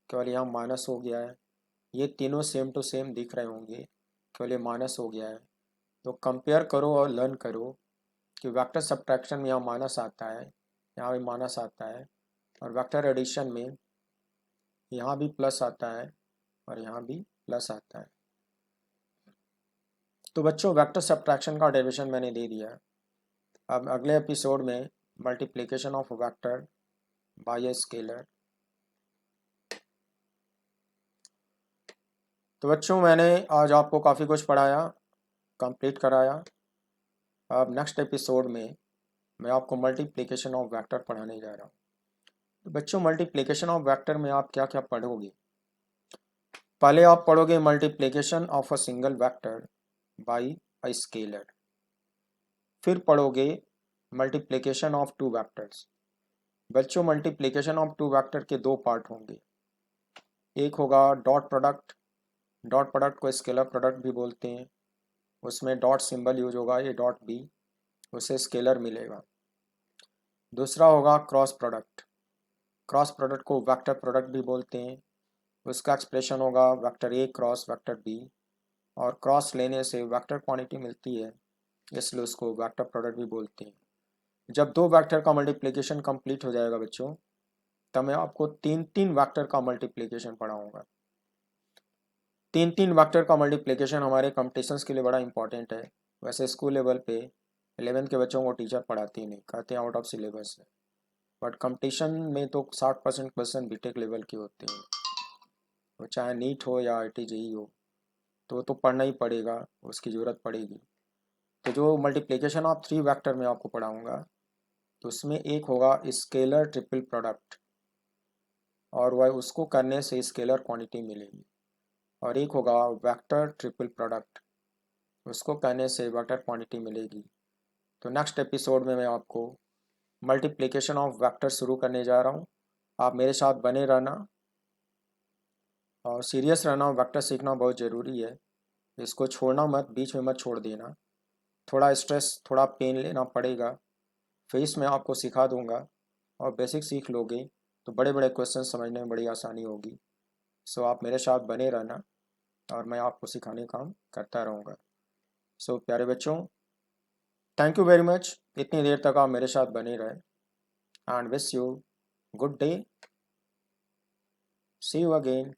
केवल यहाँ माइनस हो गया है। ये तीनों सेम टू सेम दिख रहे होंगे, केवल ये माइनस हो गया है। तो कंपेयर करो और लर्न करो कि वेक्टर सब्ट्रैक्शन में यहाँ माइनस आता है, यहाँ भी माइनस आता है, और वेक्टर एडिशन में यहाँ भी प्लस आता है और यहाँ भी प्लस आता है। तो बच्चों वेक्टर सब्ट्रैक्शन का डेरिवेशन मैंने दे दिया। अब अगले एपिसोड में multiplication of vector by a scalar. तो बच्चों मैंने आज आपको काफ़ी कुछ पढ़ाया, कंप्लीट कराया। अब नेक्स्ट एपिसोड में मैं आपको मल्टीप्लिकेशन ऑफ वेक्टर पढ़ाने जा रहा हूँ। तो बच्चों मल्टीप्लिकेशन ऑफ वेक्टर में आप क्या क्या पढ़ोगे? पहले आप पढ़ोगे multiplication of a single vector by a scalar, फिर पढ़ोगे मल्टीप्लिकेशन ऑफ टू वेक्टर्स। बच्चों मल्टीप्लिकेशन ऑफ टू वेक्टर के दो पार्ट होंगे, एक होगा डॉट प्रोडक्ट। डॉट प्रोडक्ट को स्केलर प्रोडक्ट भी बोलते हैं, उसमें डॉट सिंबल यूज होगा, ये डॉट बी, उसे स्केलर मिलेगा। दूसरा होगा क्रॉस प्रोडक्ट। क्रॉस प्रोडक्ट को वेक्टर प्रोडक्ट भी बोलते हैं, उसका एक्सप्रेशन होगा vector A cross vector B, और क्रॉस लेने से वेक्टर क्वांटिटी मिलती है, इसलिए उसको वेक्टर प्रोडक्ट भी बोलते हैं। जब दो वेक्टर का मल्टीप्लिकेशन कंप्लीट हो जाएगा बच्चों, तब मैं आपको तीन तीन वेक्टर का मल्टीप्लिकेशन पढ़ाऊंगा। तीन तीन वेक्टर का मल्टीप्लिकेशन हमारे कंपटीशंस के लिए बड़ा इंपॉर्टेंट है। वैसे स्कूल लेवल पे 11th के बच्चों को टीचर पढ़ाते ही नहीं, कहते हैं आउट ऑफ सिलेबस है, बट कंपटीशन में तो 60% क्वेश्चन बीटेक लेवल के होते हैं, वो चाहे नीट हो या IIT JEE हो, तो पढ़ना ही पड़ेगा, उसकी ज़रूरत पड़ेगी। तो जो मल्टीप्लिकेशन ऑफ थ्री वेक्टर में आपको पढ़ाऊँगा, तो उसमें एक होगा स्केलर ट्रिपल प्रोडक्ट, और वह उसको करने से स्केलर क्वांटिटी मिलेगी, और एक होगा वेक्टर ट्रिपल प्रोडक्ट, उसको करने से वेक्टर क्वांटिटी मिलेगी। तो नेक्स्ट एपिसोड में मैं आपको मल्टीप्लिकेशन ऑफ वेक्टर शुरू करने जा रहा हूँ। आप मेरे साथ बने रहना और सीरियस रहना, वेक्टर सीखना बहुत ज़रूरी है, इसको छोड़ना मत, बीच में मत छोड़ देना। थोड़ा स्ट्रेस, थोड़ा पेन लेना पड़ेगा, फिर इसमें आपको सिखा दूंगा, और बेसिक सीख लोगे तो बड़े बड़े क्वेश्चन समझने में बड़ी आसानी होगी। सो आप मेरे साथ बने रहना और मैं आपको सिखाने का काम करता रहूँगा। सो प्यारे बच्चों, थैंक यू वेरी मच, इतनी देर तक आप मेरे साथ बने रहे, and wish you good day, see you again.